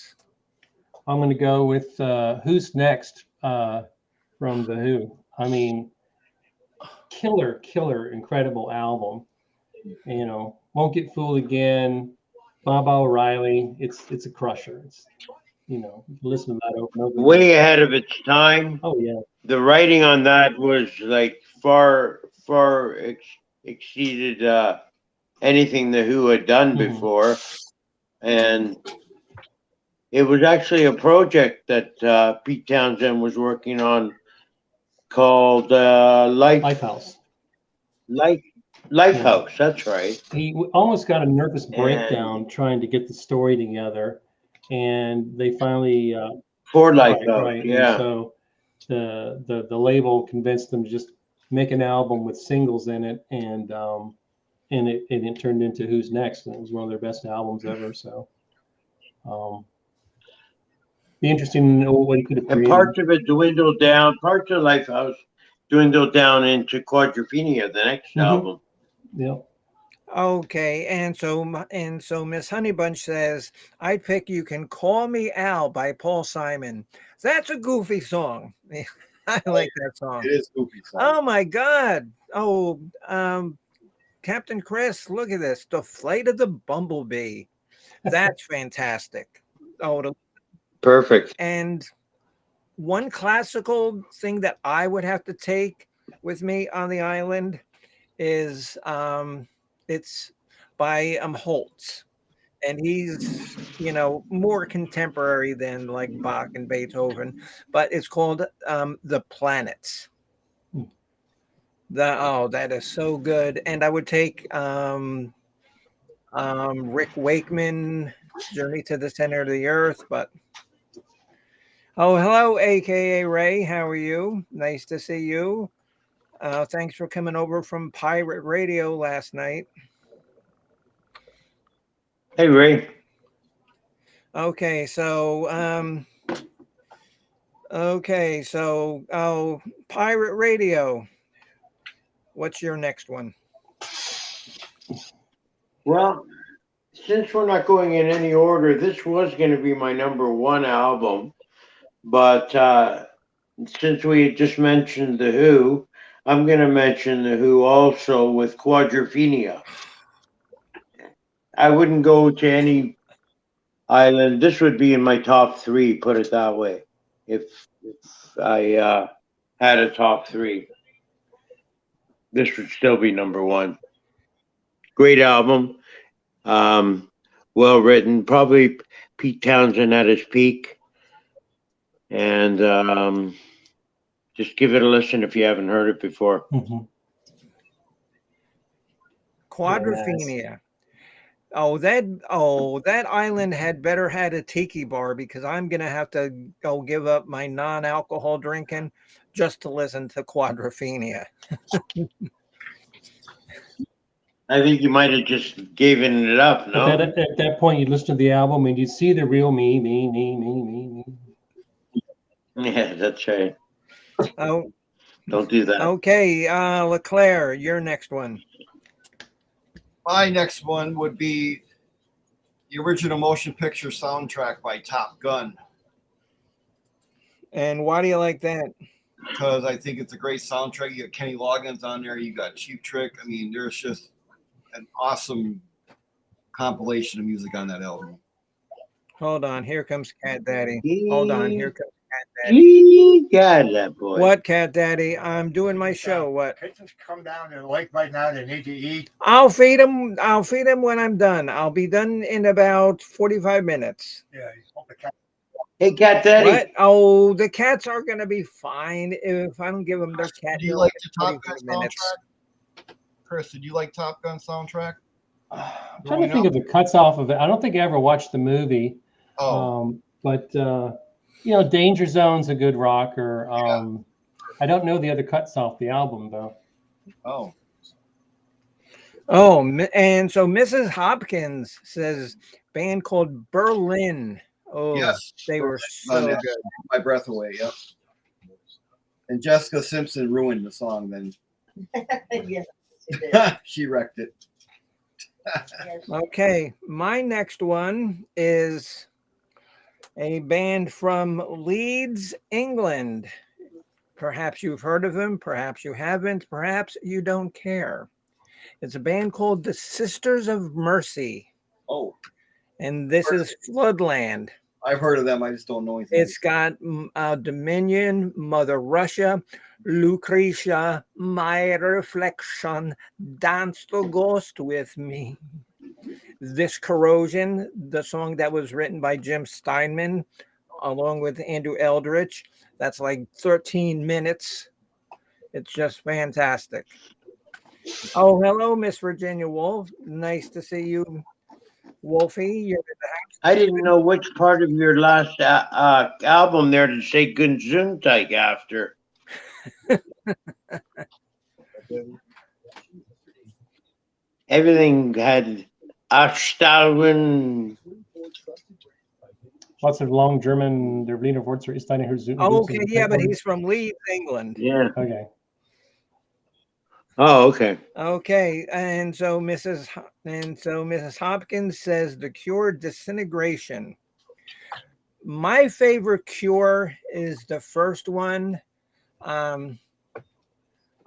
I'm going to go with Who's Next from The Who. I mean, killer, incredible album. You know, Won't Get Fooled Again, Baba O'Reilly. It's a crusher. It's, you know, you can listen to that over and over. again. Way ahead of its time. Oh, yeah. The writing on that was like far exceeded anything the Who had done Mhm. before, and it was actually a project that Pete Townsend was working on called Lifehouse. Lifehouse. That's right. He almost got a nervous breakdown trying to get the story together, and they finally For right, Lifehouse, right. And yeah. so the label convinced them to just make an album with singles in it, and it turned into Who's Next, and it was one of their best albums ever. So, be interesting to know what he could have And created. parts of it dwindled down. Parts of Lifehouse dwindled down into Quadrophenia, the next Mhm. album. Yeah. Okay, and so Miss Honeybunch says, "I'd pick You Can Call Me Al by Paul Simon." That's a goofy song. I like that song. It is goofy song. Oh my God! Oh, Captain Chris, look at this. The Flight of the Bumblebee. That's fantastic. Perfect. And one classical thing that I would have to take with me on the island is it's by Holtz. And he's, more contemporary than like Bach and Beethoven, but it's called The Planets. That is so good. And I would take Rick Wakeman, Journey to the Center of the Earth. But hello, AKA Ray. How are you? Nice to see you. Thanks for coming over from Pirate Radio last night. Hey, Ray. Okay, so Pirate Radio. What's your next one? Well, since we're not going in any order, this was going to be my number one album. But since we had just mentioned The Who, I'm going to mention The Who also with Quadrophenia. I wouldn't go to any island. This would be in my top three, put it that way, if I had a top three. This would still be number one. Great album. Well written. Probably Pete Townsend at his peak. And just give it a listen if you haven't heard it before. Mm-hmm. Quadrophenia. Yes. That island had better had a tiki bar, because I'm gonna have to go give up my non-alcohol drinking just to listen to Quadrophenia. I think you might have just given it up, no? But at that point, you listen to the album and you see the real me. Yeah, that's right. Oh, don't do that. Okay, LeClaire, your next one. My next one would be the original motion picture soundtrack by Top Gun. And why do you like that? Because I think it's a great soundtrack. You got Kenny Loggins on there. You got Cheap Trick. I mean, there's just an awesome compilation of music on that album. Hold on. Here comes Cat Daddy. Hold on. Here comes Cat Daddy. God, that boy. What, Cat Daddy? I'm doing my show. What? Pigeons come down to the lake right now. They need to eat. I'll feed them. I'll feed them when I'm done. I'll be done in about 45 minutes. Yeah. Hope the cat. Hey, Cat Daddy. What? Oh, the cats are going to be fine if I don't give them their cat. Do you like the Top Gun soundtrack? Chris, did you like Top Gun soundtrack? I'm trying to think of the cuts off of it. I don't think I ever watched the movie. But Danger Zone's a good rocker. I don't know the other cuts off the album though. And so Mrs. Hopkins says band called Berlin. Oh, yes, they were so good. My breath away. Yep. And Jessica Simpson ruined the song then. Yes, she wrecked it. Okay, my next one is a band from Leeds, England. Perhaps you've heard of them, perhaps you haven't, perhaps you don't care. It's a band called the Sisters of Mercy. Oh. And this is Floodland. I've heard of them, I just don't know anything. It's got Dominion, Mother Russia, Lucretia, My Reflection, Dance the Ghost with Me. This Corrosion, the song that was written by Jim Steinman, along with Andrew Eldritch. That's like 13 minutes. It's just fantastic. Oh, hello, Miss Virginia Woolf. Nice to see you, Wolfie. You're in the house. I didn't know which part of your last album there to say Gesundheit after. Everything had Astalwin. Lots of long German, der Berliner Wurzel ist eine Hüse. Oh, okay, yeah, but he's from Leeds, England. Yeah. Okay. Oh, okay. Okay, and so Mrs. Hopkins says the Cure Disintegration. My favorite Cure is the first one, um,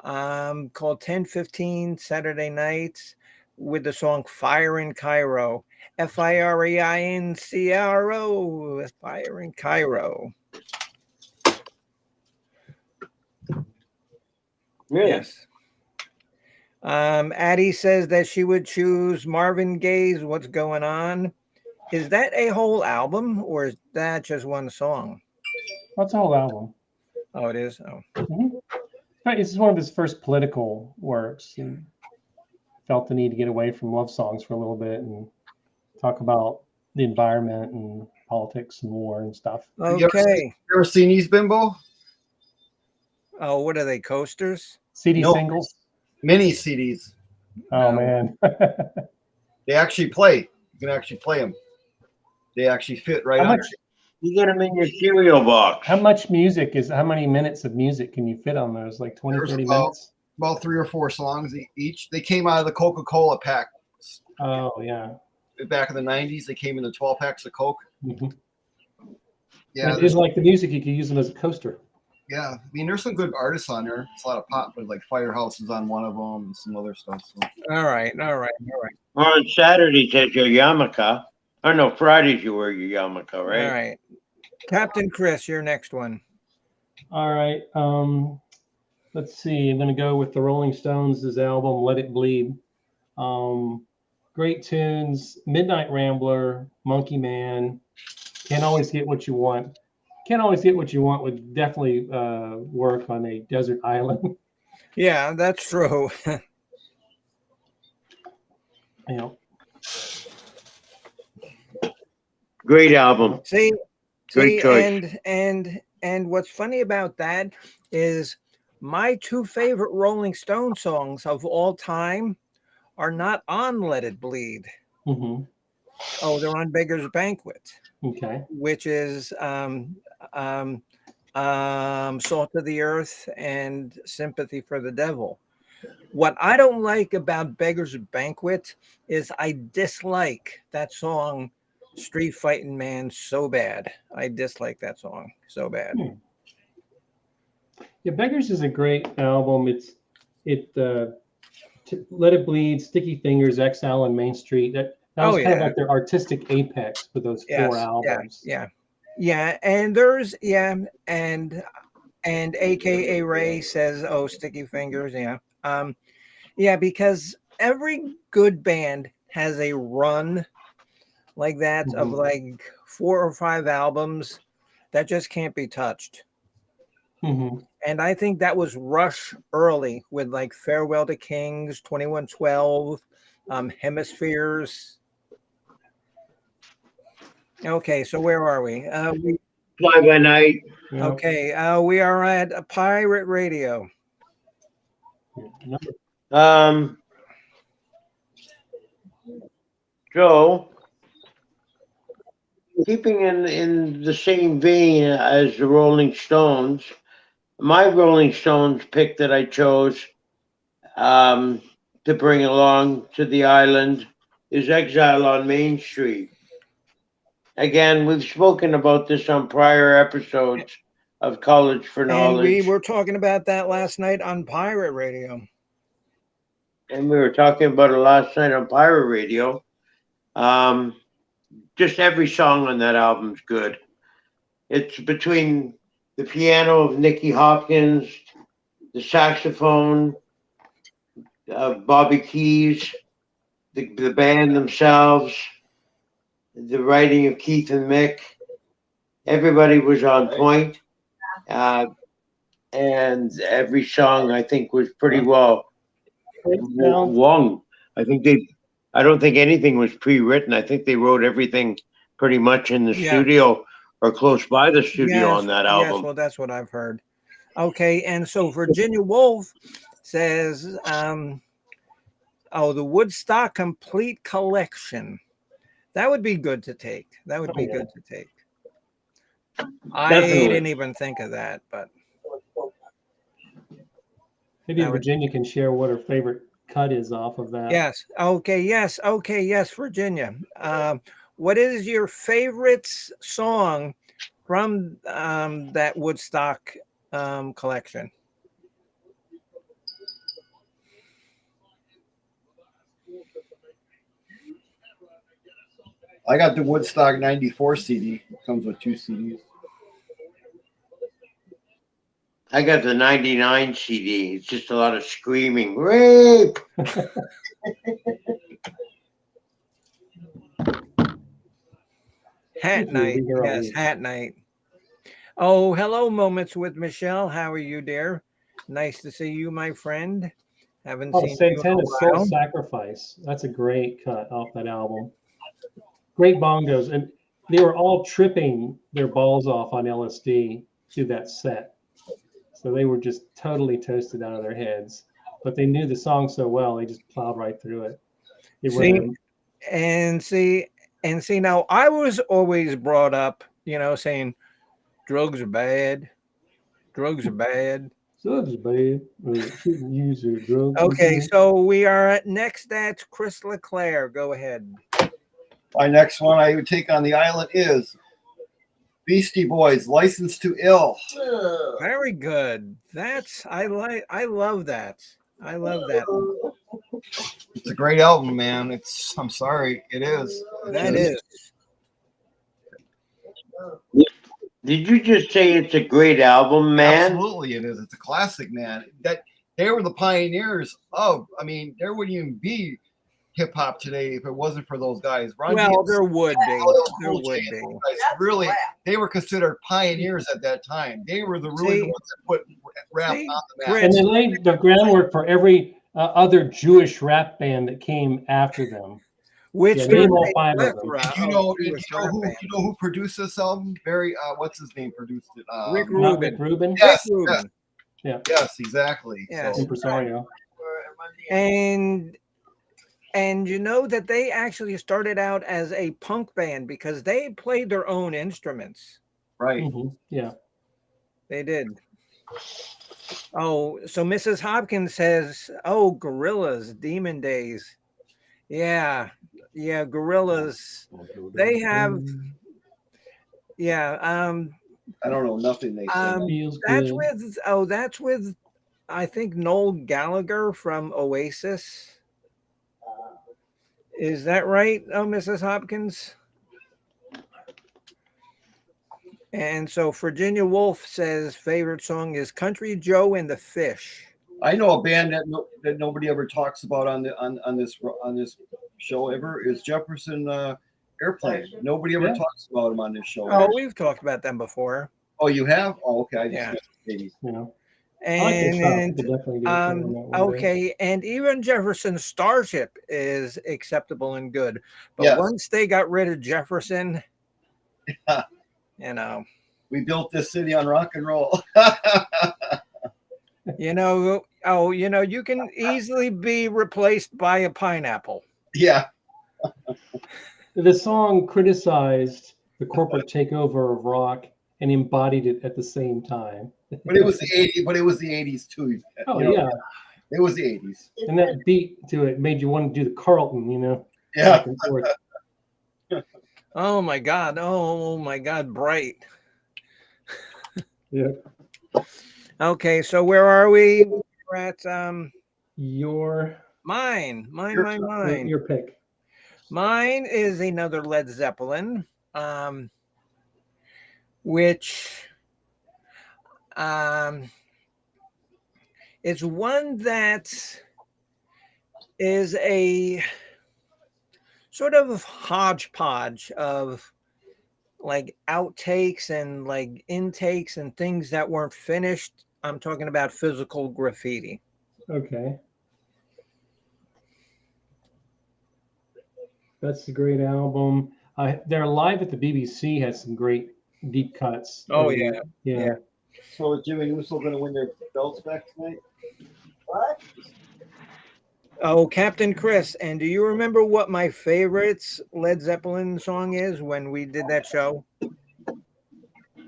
called 10:15 Saturday Nights, with the song Fire in Cairo. FIREINCRO, Fire in Cairo. Really? Yes. Addie says that she would choose Marvin Gaye's What's Going On. Is that a whole album or is that just one song? That's a whole album. Oh, it is. Oh, Mhm. It's one of his first political works. He felt the need to get away from love songs for a little bit and talk about the environment and politics and war and stuff. okay. You ever seen these, Bimbo? Oh, what are they? Coasters? CD No. singles. Mini CDs. Oh No. man. They actually play. You can actually play them. They actually fit right How on. much? You get them in your cereal box. How many minutes of music can you fit on those? Like 20, There's 30 about- minutes? About 3 or 4 songs each. They came out of the Coca-Cola pack Oh yeah. back in the 90s. They came in the 12 packs of Coke. Mhm. Yeah, If you like the music, you could use them as a coaster. yeah. I mean, there's some good artists on there. It's a lot of pop, but like Firehouse is on one of them and some other stuff. So. All right. On Saturdays at your yarmulke. Or no, Fridays you wear your yarmulke, right? All right. Captain Chris, your next one. All right. Let's see. I'm going to go with the Rolling Stones' album "Let It Bleed." Great tunes. Midnight Rambler, Monkey Man. Can't always get what you want. Can't always get what you want would definitely work on a desert island. Yeah, that's true. You know. Great album. See, Great choice. and what's funny about that is my two favorite Rolling Stone songs of all time are not on Let It Bleed. Mm-hmm. Oh, they're on Beggar's Banquet, Okay. which is Salt of the Earth and Sympathy for the Devil. What I don't like about Beggar's Banquet is I dislike that song Street Fighting Man so bad. I dislike that song so bad. Yeah, Beggars is a great album. Let It Bleed, Sticky Fingers, Exile on Main Street. That Oh, was kind of yeah. like their artistic apex for those Yes, four albums. Yeah, and there's and AKA Ray says, "Oh, Sticky Fingers." Yeah, because every good band has a run like that of Mhm. like 4 or 5 albums that just can't be touched. Mhm. And I think that was Rush early with like Farewell to Kings, 2112, Hemispheres. Okay, so where are we? Fly by Night. Yeah. Okay, we are at a Pirate Radio. Number- Joe, keeping in the same vein as the Rolling Stones, my Rolling Stones pick that I chose to bring along to the island is Exile on Main Street. Again, we've spoken about this on prior episodes of College for And Knowledge. we were talking about that last night on Pirate Radio. And we were talking about it last night on Pirate Radio. Just every song on that album's good. It's between the piano of Nicky Hopkins, the saxophone, Bobby Keys, the band themselves, the writing of Keith and Mick. Everybody was on point. And every song I think was pretty well wrong. I don't think anything was pre-written. I think they wrote everything pretty much in the studio or close by the studio on that album. Yes, well, that's what I've heard. Okay, and so Virginia Woolf says, the Woodstock Complete Collection. That would be good to take. That would be good to take. I Definitely. didn't even think of that, but Maybe That would- Virginia can share what her favorite cut is off of that. Yes. Okay. Yes. Okay. Yes. Virginia. What is your favorite song from that Woodstock collection? I got the Woodstock '94 CD. It comes with 2 CDs. I got the 99 CD. It's just a lot of screaming. Rape! Hat Usually Night. we hear all Yes. these. Hat Night. Oh, hello, Moments with Michelle. How are you, dear? Nice to see you, my friend. Haven't Oh, seen you in a Santana Soul while. Sacrifice. That's a great cut off that album. Great bongos. And they were all tripping their balls off on LSD through that set. So they were just totally toasted out of their heads. But they knew the song so well, they just plowed right through it. They were See, there. and see, now I was always brought up, saying drugs are bad. Drugs are bad. Drugs are bad. Shouldn't use your drugs. Okay, so we are at next. That's Chris LeClaire. Go ahead. My next one I would take on the island is Beastie Boys, License to Ill. Ugh. Very good. I love that. I love that. It's a great album, man. I'm sorry, it is. That is. Did you just say it's a great album, man? Absolutely, it is. It's a classic, man. That they were the pioneers of. I mean, there wouldn't even be hip hop today if it wasn't for those guys. Ron Well, DMC, there would be. LL There Cool J, would and be. those guys That's really, rap. they were considered pioneers at that time. They were the really See? the ones that put rap See? on the map. Chris, And they laid the groundwork for every other Jewish rap band that came after them. which Yeah, there name all is a 5 of them. plethora You of know, Jewish rap bands. you know who produced this album? What's his name produced it? Rick Not Rubin. Rick Rubin, Yes, Rick Rubin. yes, exactly. Yes. So, impresario. And you know that they actually started out as a punk band because they played their own instruments. right. Yeah. They did. Oh, so Mrs. Hopkins says, "Oh, Gorillas, Demon Days." Yeah, Gorillas. They have. Yeah. I don't know nothing they said. Feels That's good. that's with, I think, Noel Gallagher from Oasis. Is that right? Oh, Mrs. Hopkins. And so Virginia Woolf says favorite song is Country Joe and the Fish. I know a band that nobody ever talks about on this show ever is Jefferson Airplane. Nobody ever Yeah. talks about them on this show. Oh, we've talked about them before. Oh, you have? Oh, okay. I just Yeah. maybe. You know, I like their stuff. And We'll definitely do a show on that one day. okay, and even Jefferson Starship is acceptable and good. But Yes. once they got rid of Jefferson, We built this city on rock and roll. you can easily be replaced by a pineapple. Yeah. The song criticized the corporate takeover of rock and embodied it at the same time. But it was the 80s, but it was the 80s too. Oh, You know, yeah. It was the 80s. And that beat to it made you want to do the Carlton, Yeah. back and forth. Oh my God, Bright. Yeah. Okay, so where are we? We're at Your mine. your pick. Mine is another Led Zeppelin, which is one that is a sort of hodgepodge of like outtakes and like intakes and things that weren't finished. I'm talking about Physical Graffiti. Okay. That's a great album. They're live at the BBC has some great deep cuts. Oh, Yeah. yeah. So is Jimmy Nusso going to win their belts back tonight? What? Oh, Captain Chris, and do you remember what my favorite Led Zeppelin song is when we did that show? When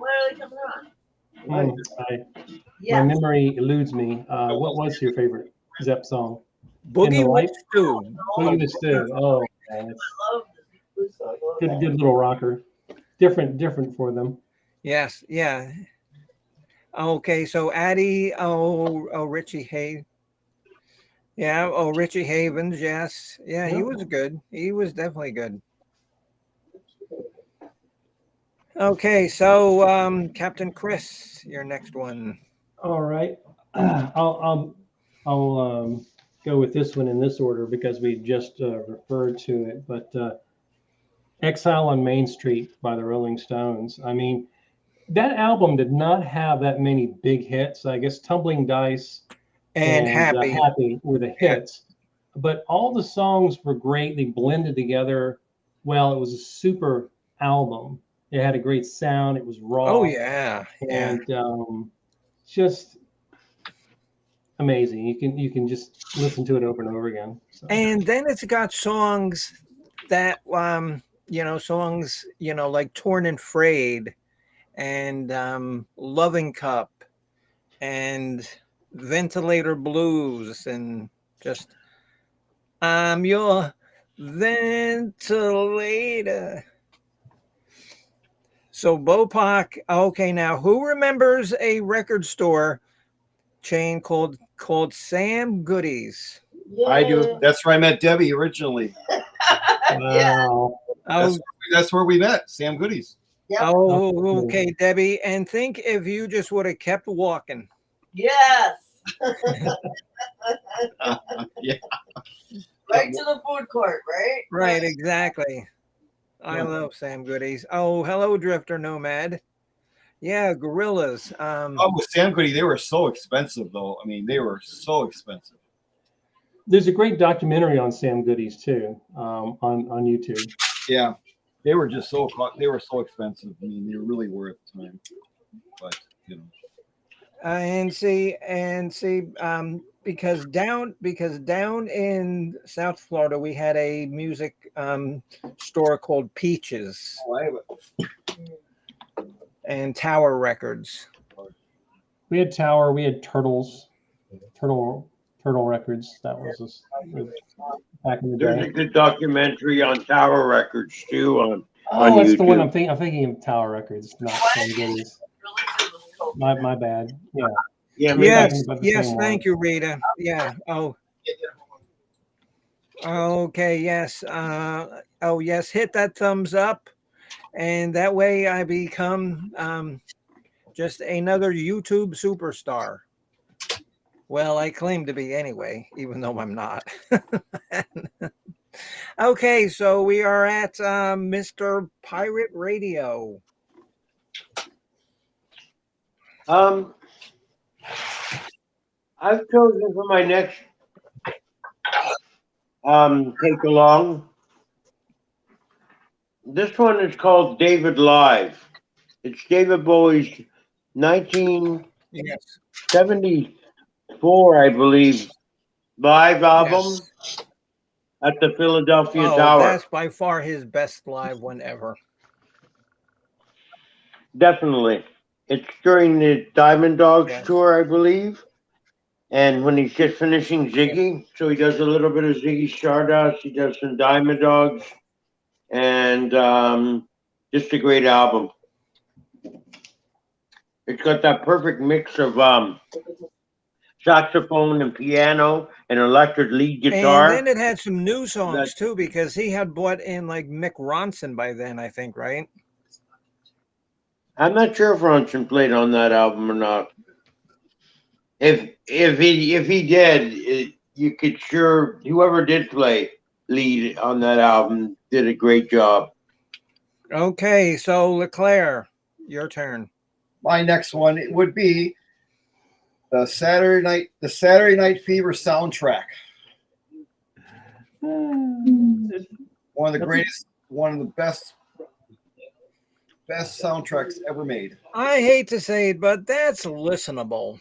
are they coming on? I My Yes. memory eludes me. What was your favorite Zepp song? Boogie with Light? Stu. Boogie with Stu. Oh, man, it's I love this song. good little rocker. Different for them. Yes, yeah. Okay, so Addie, Richie Hay. Yeah, Richie Havens, yes. Yeah, he Yeah. was good. He was definitely good. Okay, so Captain Chris, your next one. All right. I'll go with this one in this order because we just referred to it. But Exile on Main Street by the Rolling Stones. I mean, that album did not have that many big hits. I guess Tumbling Dice And Happy. Happy were the hits, but all the songs were great. They blended together well. It was a super album. It had a great sound. It was raw. Oh yeah, yeah. And just amazing. You can just listen to it over and over again. So. And then it's got songs that songs, like Torn and Frayed and Loving Cup and Ventilator Blues and just I'm your ventilator. So Bopak, okay, now who remembers a record store chain called Sam Goodies? I do. That's where I met Debbie originally. Wow. That's where we met, Sam Goodies. Yep. Oh, okay, Debbie. And think if you just would have kept walking. Yes. Yeah. Right to the food court, right? Right, exactly. I love Sam Goodies. Oh, hello, Drifter Nomad. Yeah, Gorillas. Oh, with Sam Goody, they were so expensive, though. I mean, they were so expensive. There's a great documentary on Sam Goodies too, on YouTube. Yeah, they were just so expensive. I mean, they really were at the time. But and see, because down in South Florida, we had a music store called Peaches Oh, I have it. and Tower Records. We had Tower. We had Turtle Records. That was us back in the There's a day. good documentary on Tower Records too on That's the one YouTube. I'm thinking. I'm thinking of Tower Records, not Sam Goodies. My bad. Yeah. Yeah, Yes, about the yes, same thank you, Rita. Yeah. Oh. Okay. Yes. Yes. Hit that thumbs up, and that way I become just another YouTube superstar. Well, I claim to be anyway, even though I'm not. Okay, so we are at Mr. Pirate Radio. I've chosen for my next take along. This one is called David Live. It's David Bowie's 1974, I believe, live album at the Philadelphia Tower. That's by far his best live one ever. Definitely. It's during the Diamond Dogs tour, I believe. And when he's just finishing Ziggy, so he does a little bit of Ziggy Stardust, he does some Diamond Dogs, and just a great album. It's got that perfect mix of saxophone and piano and electric lead guitar. And then it had some new songs too, because he had brought in like Mick Ronson by then, I think, right? I'm not sure if Ronson played on that album or not. If he did, you could sure whoever did play lead on that album did a great job. Okay, so LeClaire, your turn. My next one it would be the Saturday Night Fever soundtrack. One of the greatest, one of the best soundtracks ever made. I hate to say it, but that's listenable.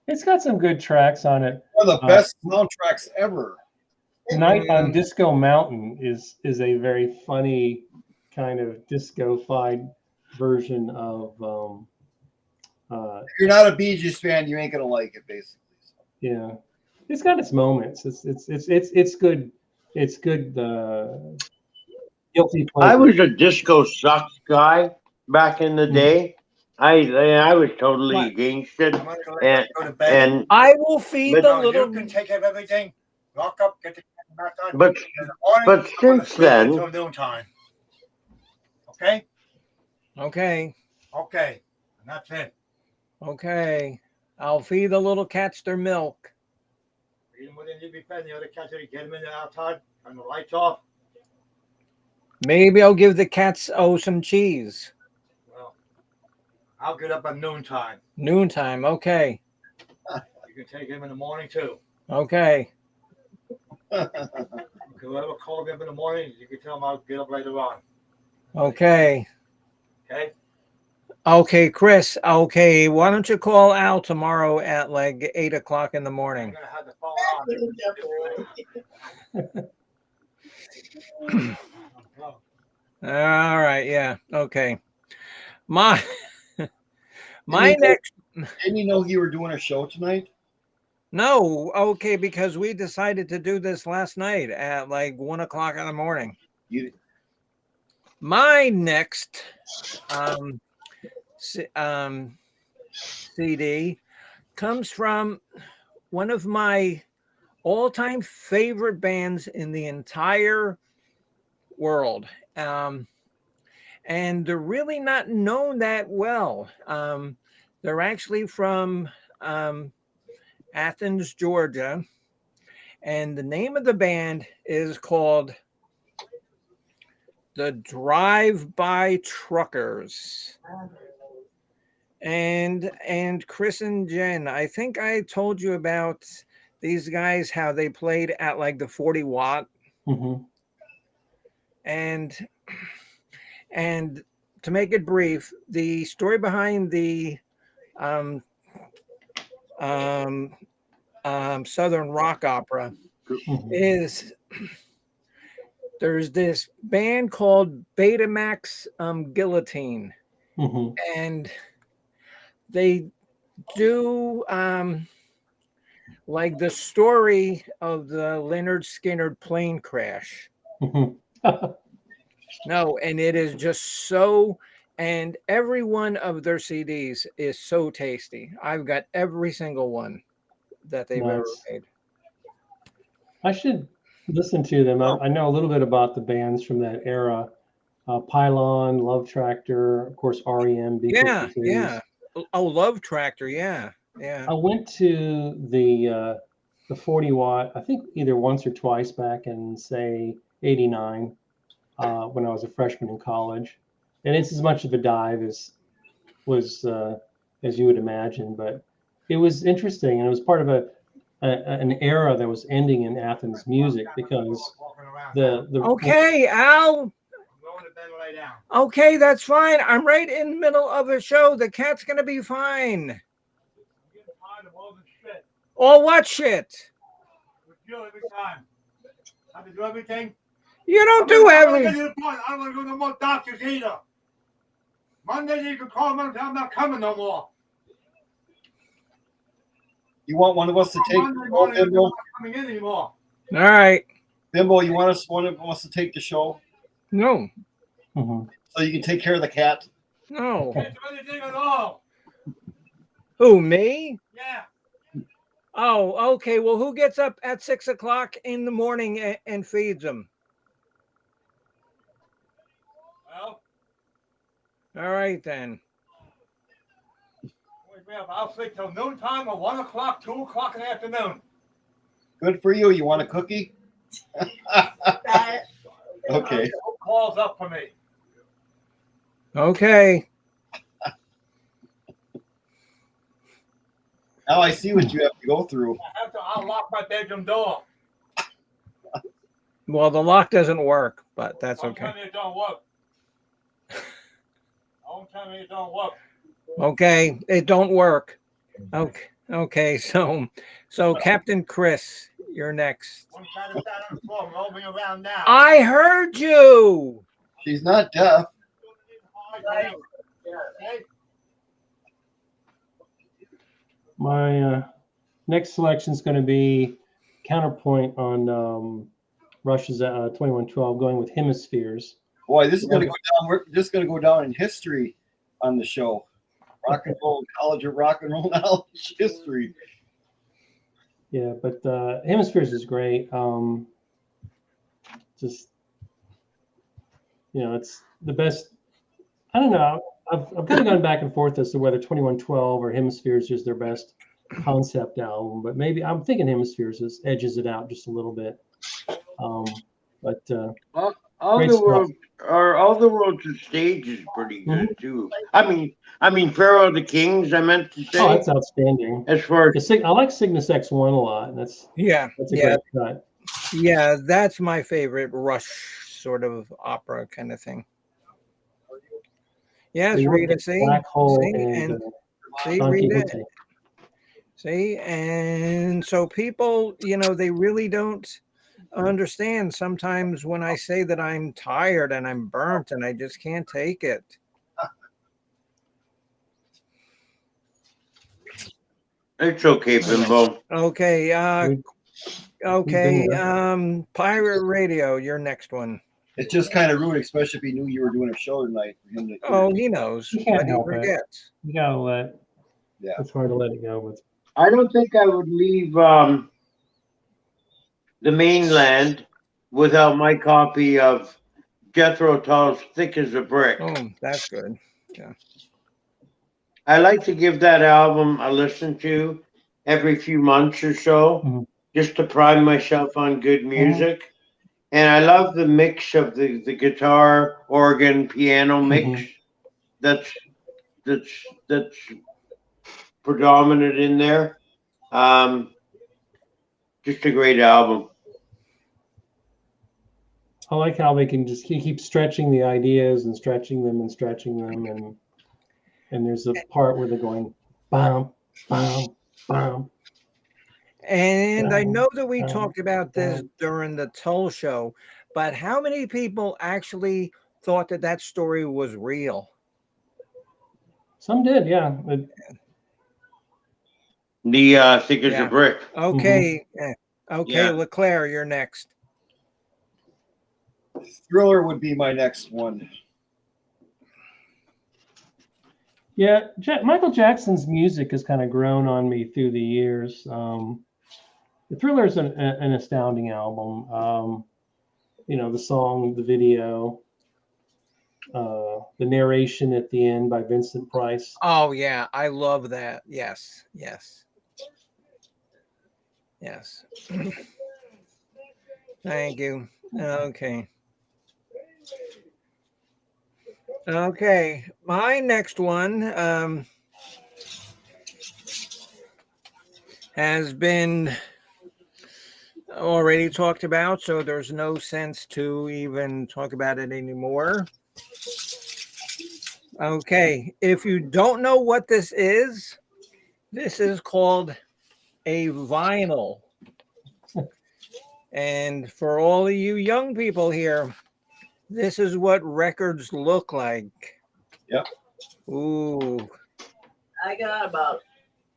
It's got some good tracks on it. One of the best soundtracks ever. Night on Disco Mountain is a very funny kind of disco-fied version of If you're not a Bee Gees fan, you ain't gonna like it, basically. Yeah, it's got its moments. It's good. It's good. Guilty pleasure. I was a disco sucks guy back in the day. I was totally What? against it, I'm gonna and go to bed. and I will feed But the No, little. you can take care of everything. Lock up, get the cat back on. but In the morning, but I'm gonna since sleep then, until noontime. Okay? Okay. Okay. And that's it. Okay. I'll feed the little cats their milk. Even when they need to be fed, the other cats, you get them in the outside, turn the lights off. Maybe I'll give the cats some cheese. Well, I'll get up at noontime. Noontime. Okay. You can take him in the morning too. Okay. Whoever calls me up in the morning, you can tell them I'll get up later on. Okay. Okay? Okay, Chris. Okay. Why don't you call Al tomorrow at like 8 o'clock in the I'm morning? gonna have the phone on. All right. Yeah. Okay. My my Didn't you know- next. Didn't you know you were doing a show tonight? No. Okay. Because we decided to do this last night at like 1 o'clock in the morning. You My next CD comes from one of my all-time favorite bands in the entire world, and they're really not known that well. They're actually from Athens, Georgia, and the name of the band is called the Drive-By Truckers. And Chris and Jen, I think I told you about these guys, how they played at like the 40 watt. Mhm. And to make it brief, the story behind the Southern rock opera Mhm. is there's this band called Betamax Guillotine, Mhm. and they do like the story of the Leonard Skinner plane crash. Mhm. No, and it is just so, and every one of their CDs is so tasty. I've got every single one that they've ever Nice. made. I should listen to them. I know a little bit about the bands from that era. Pylon, Love Tractor, of course, REM, Yeah, B-52s. yeah. Oh, Love Tractor, yeah, yeah. I went to the 40 watt, I think either once or twice back in say '89 when I was a freshman in college, and it's as much of a dive as you would imagine, but it was interesting, and it was part of an era that was ending in Athens music because Walking around. the Okay, Al. I'm going to bed and lay down. Okay, that's fine. I'm right in the middle of a show. The cat's gonna be fine. I'm getting tired of all this shit. Or what shit? With you every time. I have to do everything. You don't do I'm every. gonna get to the point. I don't want to go to no more doctors either. Monday you can call me and tell me I'm not coming no more. You want one of us to take Monday morning I'm Bimbo? not coming in anymore. All right. Bimbo, you want one of us to take the show No, Mhm. so you can take care of the cat? no. Can't do anything at all. Who, me? Yeah. Oh, okay. Well, who gets up at 6 o'clock in the morning and feeds them? Well, All right, then. wait, man, I'll sleep till noontime or 1 o'clock, 2 o'clock in the afternoon. Good for you. You want a cookie? That, Okay. Who calls up for me? Okay. Now I see what you have to go through. I'll lock my bedroom door. Well, the lock doesn't work, but that's Don't okay. tell me it don't work. Don't tell me it don't work. Okay, it don't work. Okay. Okay, so Captain Chris, you're next. One cat is down on the floor, roaming around now. I heard you. She's not deaf. Okay? My next selection is going to be counterpoint on Rush's 2112, going with Hemispheres. Boy, this is going to go down. We're just going to go down in history on the show. Rock and roll, College of Rock and Roll Knowledge history. Yeah, but Hemispheres is great. Just, it's the best. I don't know. I've kind of gone back and forth as to whether 2112 or Hemispheres is their best concept album, but maybe I'm thinking Hemispheres edges it out just a little bit. But All great the stuff. world or all the world's stage is pretty good too. I mean Pharaoh of the Kings. I meant to say. Oh, that's outstanding. As far as I like Cygnus X1 a lot. And that's a great cut. Yeah, that's my favorite Rush sort of opera kind of thing. Yes, They Rita, work see? Black Hole See? and See, Don Rita? Quixote. See? And so people, they really don't understand sometimes when I say that I'm tired and I'm burnt and I just can't take it. it's okay, Bimbo. Okay, Okay. Pirate Radio, your next one. It's just kind of rude, especially if he knew you were doing a show tonight. For him to, Oh, he knows, You can't but he help it. forgets. You gotta let. Yeah. It's hard to let it go. But I don't think I would leave the mainland without my copy of Jethro Tull's "Thick as a Brick." Oh, that's good. I like to give that album a listen to every few months or so, Mhm. just to prime myself on good music. And I love the mix of the guitar, organ, piano mix. That's predominant in there. Just a great album. I like how they can just keep stretching the ideas and stretching them, and there's a part where they're going bam, bam, bam. And I Bam, know that we bam, talked about this bam. during the Tull show, but how many people actually thought that that story was real? Some did, yeah. The Thick as Yeah. a Brick. Okay. Okay, Yeah. LeClaire, you're next. Thriller would be my next one. Yeah, Michael Jackson's music has kind of grown on me through the years. The Thriller is an astounding album. The song, the video, the narration at the end by Vincent Price. Oh yeah, I love that. Yes. Thank you. Okay, my next one has been already talked about, so there's no sense to even talk about it anymore. Okay, if you don't know what this is called a vinyl. And for all of you young people here, this is what records look like. Yep. Ooh. I got about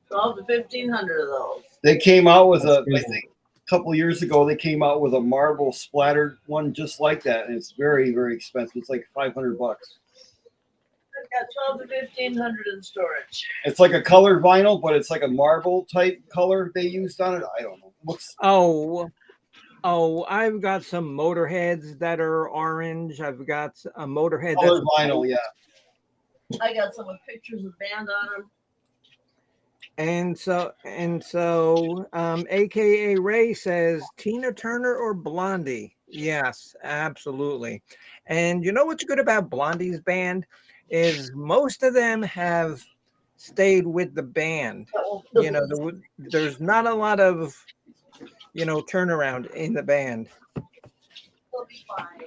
12 to 1,500 of those. They came out with That's I crazy. think a couple of years ago, they came out with a marble splattered one just like that. And it's very, very expensive. It's like $500. I've got 12 to 1,500 in storage. It's like a colored vinyl, but it's like a marble type color they used on it. I don't know. Looks I've got some Motorheads that are orange. I've got a Motorhead colored that's vinyl, yeah. I got some with pictures of band on them. and so AKA Ray says Tina Turner or Blondie. Yes, absolutely. And you know what's good about Blondie's band is most of them have stayed with the band. There's not a lot of turnaround in the band. They'll be fine.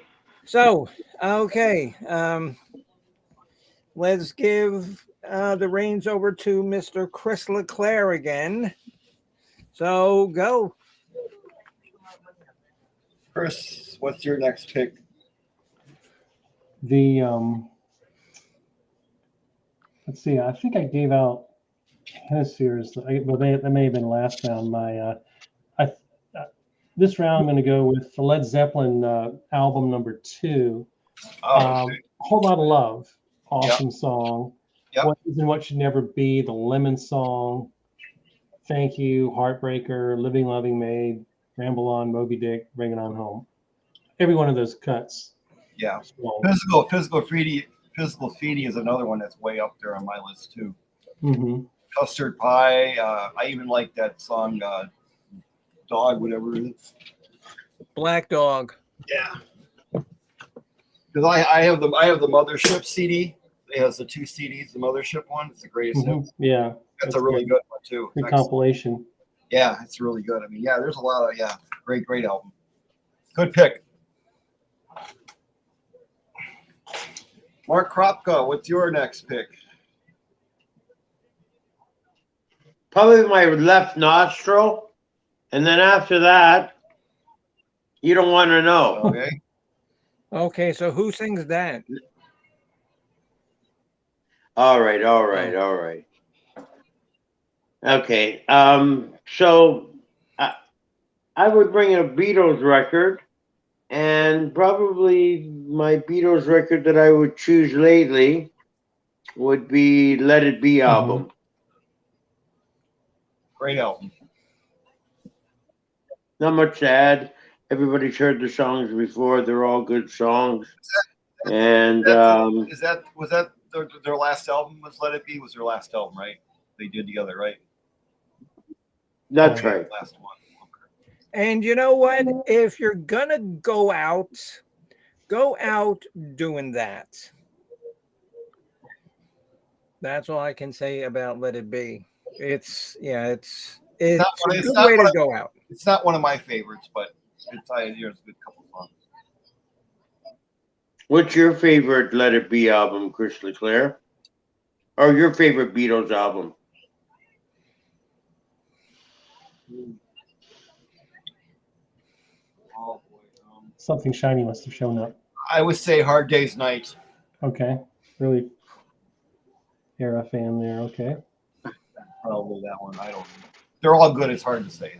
So okay, let's give the reins over to Mr. Chris LeClaire again. So go. Chris, what's your next pick? The let's see, I think I gave out Hemispheres. Well, that may have been last round. This round I'm going to go with the Led Zeppelin album number 2. Oh, okay. Whole Lot of Love, awesome song. Yep. What Is and What Should Never Be, the Lemon Song, Thank You, Heartbreaker, Living Loving Maid, Ramble On, Moby Dick, Bring It On Home. Every one of those cuts. Yeah. So, Physical Feedy is another one that's way up there on my list too. mhm. Custard Pie. I even like that song, Dog, whatever it is. Black Dog. Yeah. Because I have the Mothership CD. It has the 2 CDs. The Mothership one, it's the greatest. Mhm. Yeah, That's a really good one too. good compilation. Yeah, it's really good. I mean, yeah, there's a lot of great album. Good pick. Mark Kropka, what's your next pick? Probably my left nostril. And then after that, you don't want to know. Okay. Okay, so who sings that? All right. Okay. So I would bring a Beatles record, and probably my Beatles record that I would choose lately would be Let It Be album. Great album. Not much to add. Everybody's heard the songs before. They're all good songs. And Was that their last album? Was Let It Be? Was their last album, right? They did together, right? that's right. Last one. And you know what? If you're gonna go out doing that. That's all I can say about Let It Be. It's a good way to go out. It's not one of my favorites, but it's a good couple songs. What's your favorite Let It Be album, Chris LeClaire? Or your favorite Beatles album? Oh boy. Something shiny must have shown up. I would say Hard Day's Night. Okay, really era fan there. Okay. Probably that one. I don't know. They're all good. It's hard to say.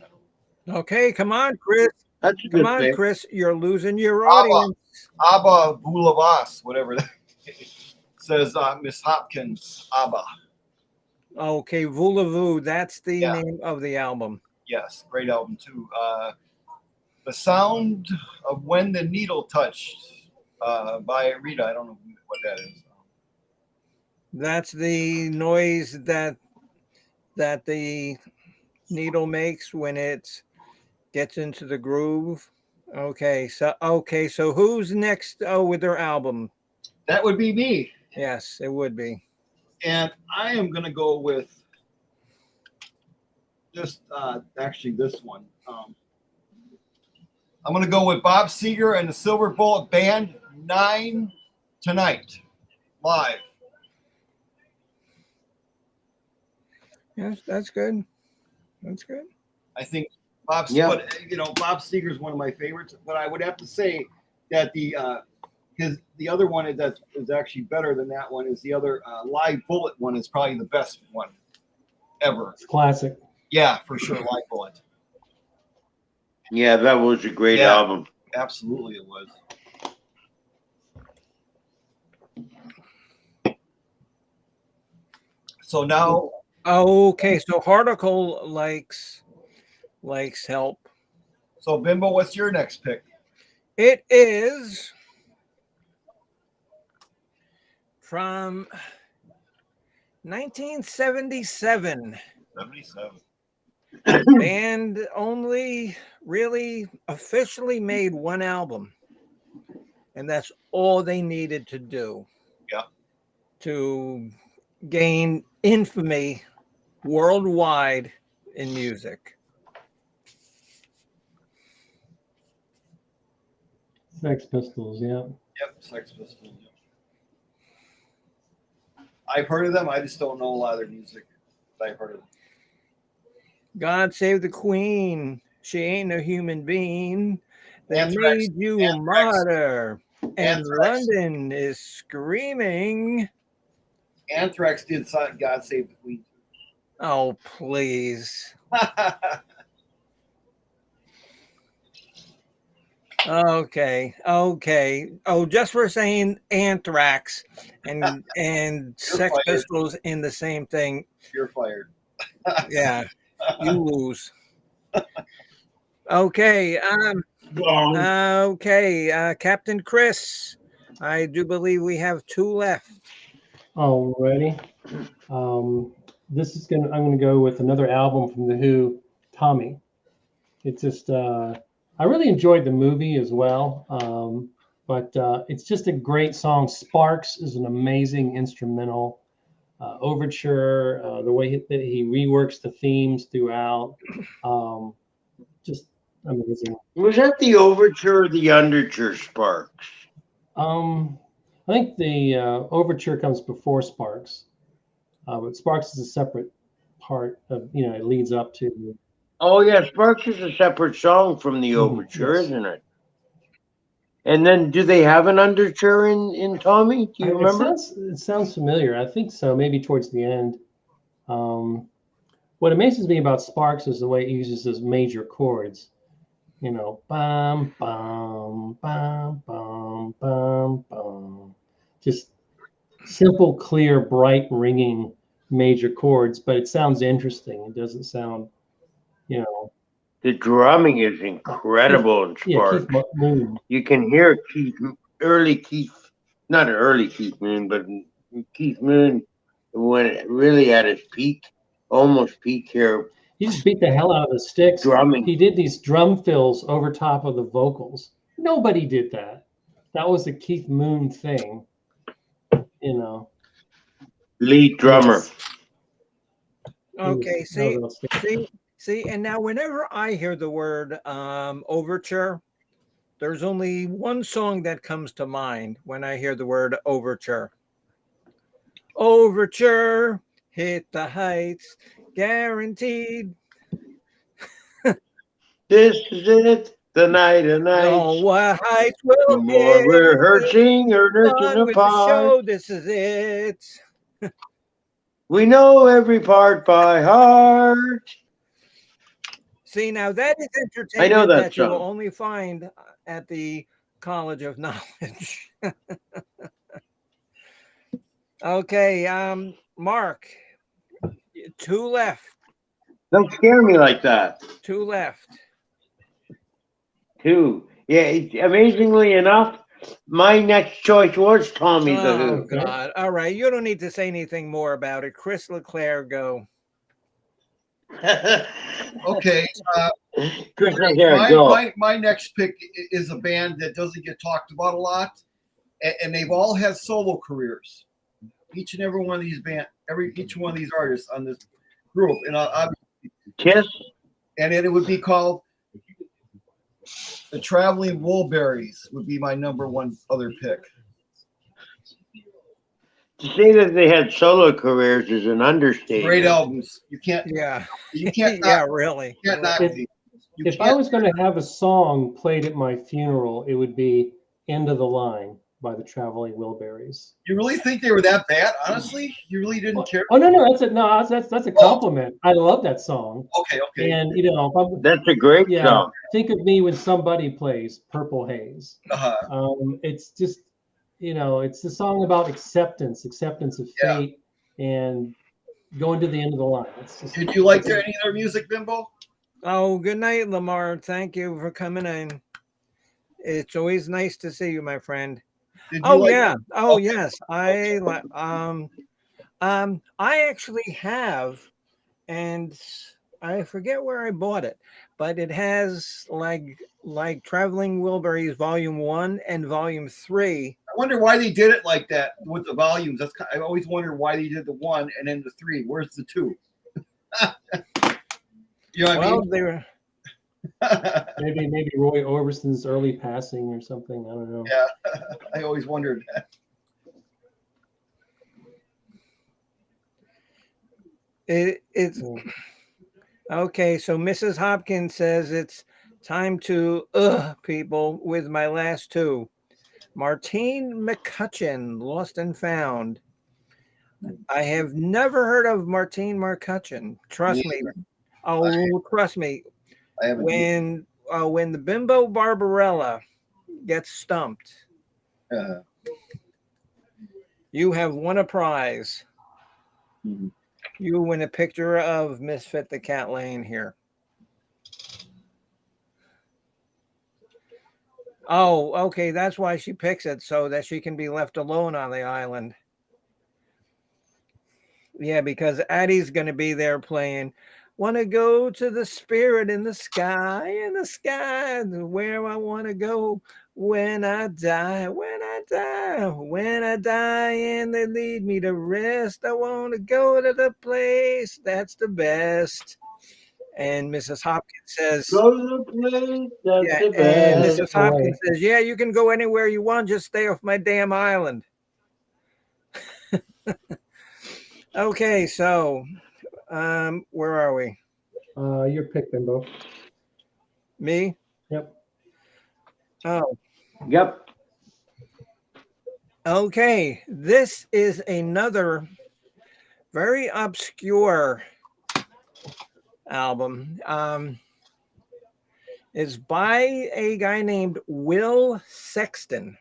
Okay, come on, Chris. That's a good Come on, pick. Chris. You're losing your ABBA. audience. Abba Boulavas, whatever that says. Miss Hopkins, ABBA. Okay, Voulez-Vous. That's the Yeah. name of the album. Yes, great album too. The Sound of When the Needle Touched by Rita. I don't know what that is. That's the noise that the needle makes when it gets into the groove. Okay, so who's next? Oh, with their album? That would be me. Yes, it would be. And I am going to go with just actually this one. I'm going to go with Bob Seger and the Silver Bullet Band, 9 Tonight, live. Yes, that's good. That's good. I think Bob Seger is one of my favorites, but I would have to say that the other one that is actually better than that one is the other Live Bullet one is probably the best one ever. It's classic. Yeah, for sure, Live Bullet. Yeah, that was a great Yeah. album. Absolutely, it was. So now, Okay, so Harticle likes help. so Bimbo, what's your next pick? It is from 1977. 77. Band only really officially made one album, and that's all they needed to do. Yeah. To gain infamy worldwide in music. Sex Pistols, yeah. Yep, Sex Pistols. Yep. I've heard of them. I just don't know a lot of their music. But I've heard of them. God Save the Queen. She ain't a human being. They Anthrax. made you a Anthrax. martyr. And Anthrax. London is screaming. Anthrax did God Save the Queen. Oh, please. Okay. Okay. Oh, just for saying Anthrax and Sex fired. Pistols in the same thing. You're fired. Yeah, you lose. Okay. Okay. Captain Chris, I do believe we have two left. Alrighty. This is I'm gonna go with another album from The Who, Tommy. It's just I really enjoyed the movie as well. But it's just a great song. Sparks is an amazing instrumental overture. The way that he reworks the themes throughout, just amazing. Was that the overture or the underture, Sparks? I think the overture comes before Sparks, but Sparks is a separate part of, it leads up to. Oh yeah, Sparks is a separate song from the overture, yes. isn't it? And then, do they have an underture in Tommy? Do you remember? It sounds familiar. I think so. Maybe towards the end. What amazes me about Sparks is the way he uses those major chords. Bum bum bum bum bum bum. Just simple, clear, bright, ringing major chords, but it sounds interesting. It doesn't sound, The drumming is incredible in Sparks. Keith Moon. You can hear not early Keith Moon, but Keith Moon when it really at his peak, almost peak here. He just beat the hell out of the sticks. Drumming. He did these drum fills over top of the vocals. Nobody did that. That was a Keith Moon thing, Lead drummer. Yes. Okay, see, and now whenever I hear the word overture, there's only one song that comes to mind when I hear the word overture. Overture, hit the heights, guaranteed. This is it, the night of nights. Oh, what heights will No more rehearsing or nursing with the apart. show. This is it. We know every part by heart. See, now that is entertainment that you will song. only find at the College of Knowledge. Okay, Mark, two left. Don't scare me like that. Two left. Two. Yeah, amazingly enough, my next choice was Tommy the Oh, Who. God. All right. You don't need to say anything more about it. Chris LeClaire, go. Okay. Chris LeClaire, go. My next pick is a band that doesn't get talked about a lot, and they've all had solo careers. Each and every one of these each one of these artists on this group, and Kiss. And it would be called the Traveling Wilburys. Would be my number one other pick. To say that they had solo careers is an understatement. Great albums. You can't. Yeah. You can't. Yeah, really. You can't knock these. If I was going to have a song played at my funeral, it would be "End of the Line" by the Traveling Wilburys. You really think they were that bad? Honestly, you really didn't care. Oh no, that's a compliment. I love that song. Okay. And that's a great song. Think of me when somebody plays Purple Haze. Uh-huh. It's just it's a song about acceptance of fate, and going to the end of the line. Did you like any of their music, Bimbo? Oh, good night, Lamar. Thank you for coming in. It's always nice to see you, my friend. Yes. I actually have, and I forget where I bought it, but it has like Traveling Wilburys Volume 1 and Volume 3. I wonder why they did it like that with the volumes. I always wondered why they did the 1 and then the 3. Where's the 2? You know what I mean? They were maybe Roy Orbison's early passing or something. I don't know. Yeah, I always wondered that. It's okay. So Mrs. Hopkins says it's time to people with my last two. Martine McCutcheon, Lost and Found. I have never heard of Martine McCutcheon. Trust me. Trust me. I haven't. When the Bimbo Barbarella gets stumped, Uh, you have won a prize. Mhm. You win a picture of Misfit the cat laying here. Oh, okay. That's why she picks it, so that she can be left alone on the island. Yeah, because Addie's going to be there playing. Want to go to the spirit in the sky, where I want to go when I die, when I die, and they lead me to rest. I want to go to the place that's the best. And Mrs. Hopkins says, Go to the place that's yeah, the and best. Mrs. Hopkins says, yeah, you can go anywhere you want, just stay off my damn island. Okay, so where are we? Your pick, Bimbo. Me? Yep. Oh, Yep. okay. This is another very obscure album. It's by a guy named Will Sexton.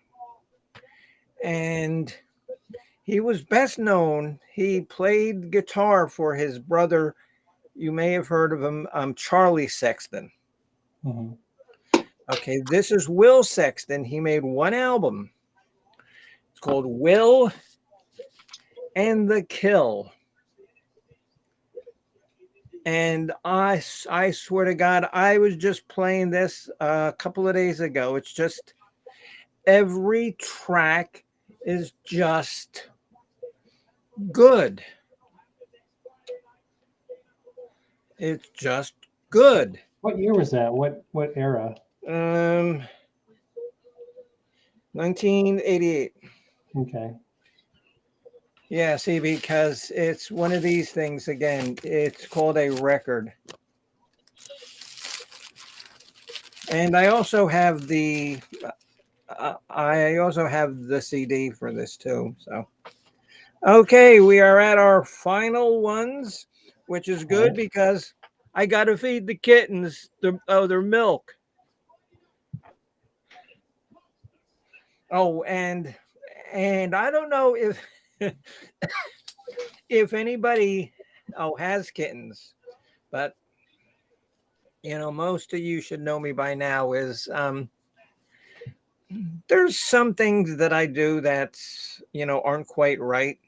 And he was best known. He played guitar for his brother. You may have heard of him, Charlie Sexton. Mm-hmm. Okay, this is Will Sexton. He made one album. It's called Will and the Kill. And I swear to God, I was just playing this a couple of days ago. It's just every track is just good. It's just good. What year was that? What era? 1988. Okay. Yeah, see, because it's one of these things again. It's called a record. And I also have the CD for this too. So, okay, we are at our final ones, which is good because I got to feed the kittens their milk. Oh, and I don't know if if anybody has kittens, but most of you should know me by now. Is there's some things that I do that aren't quite right.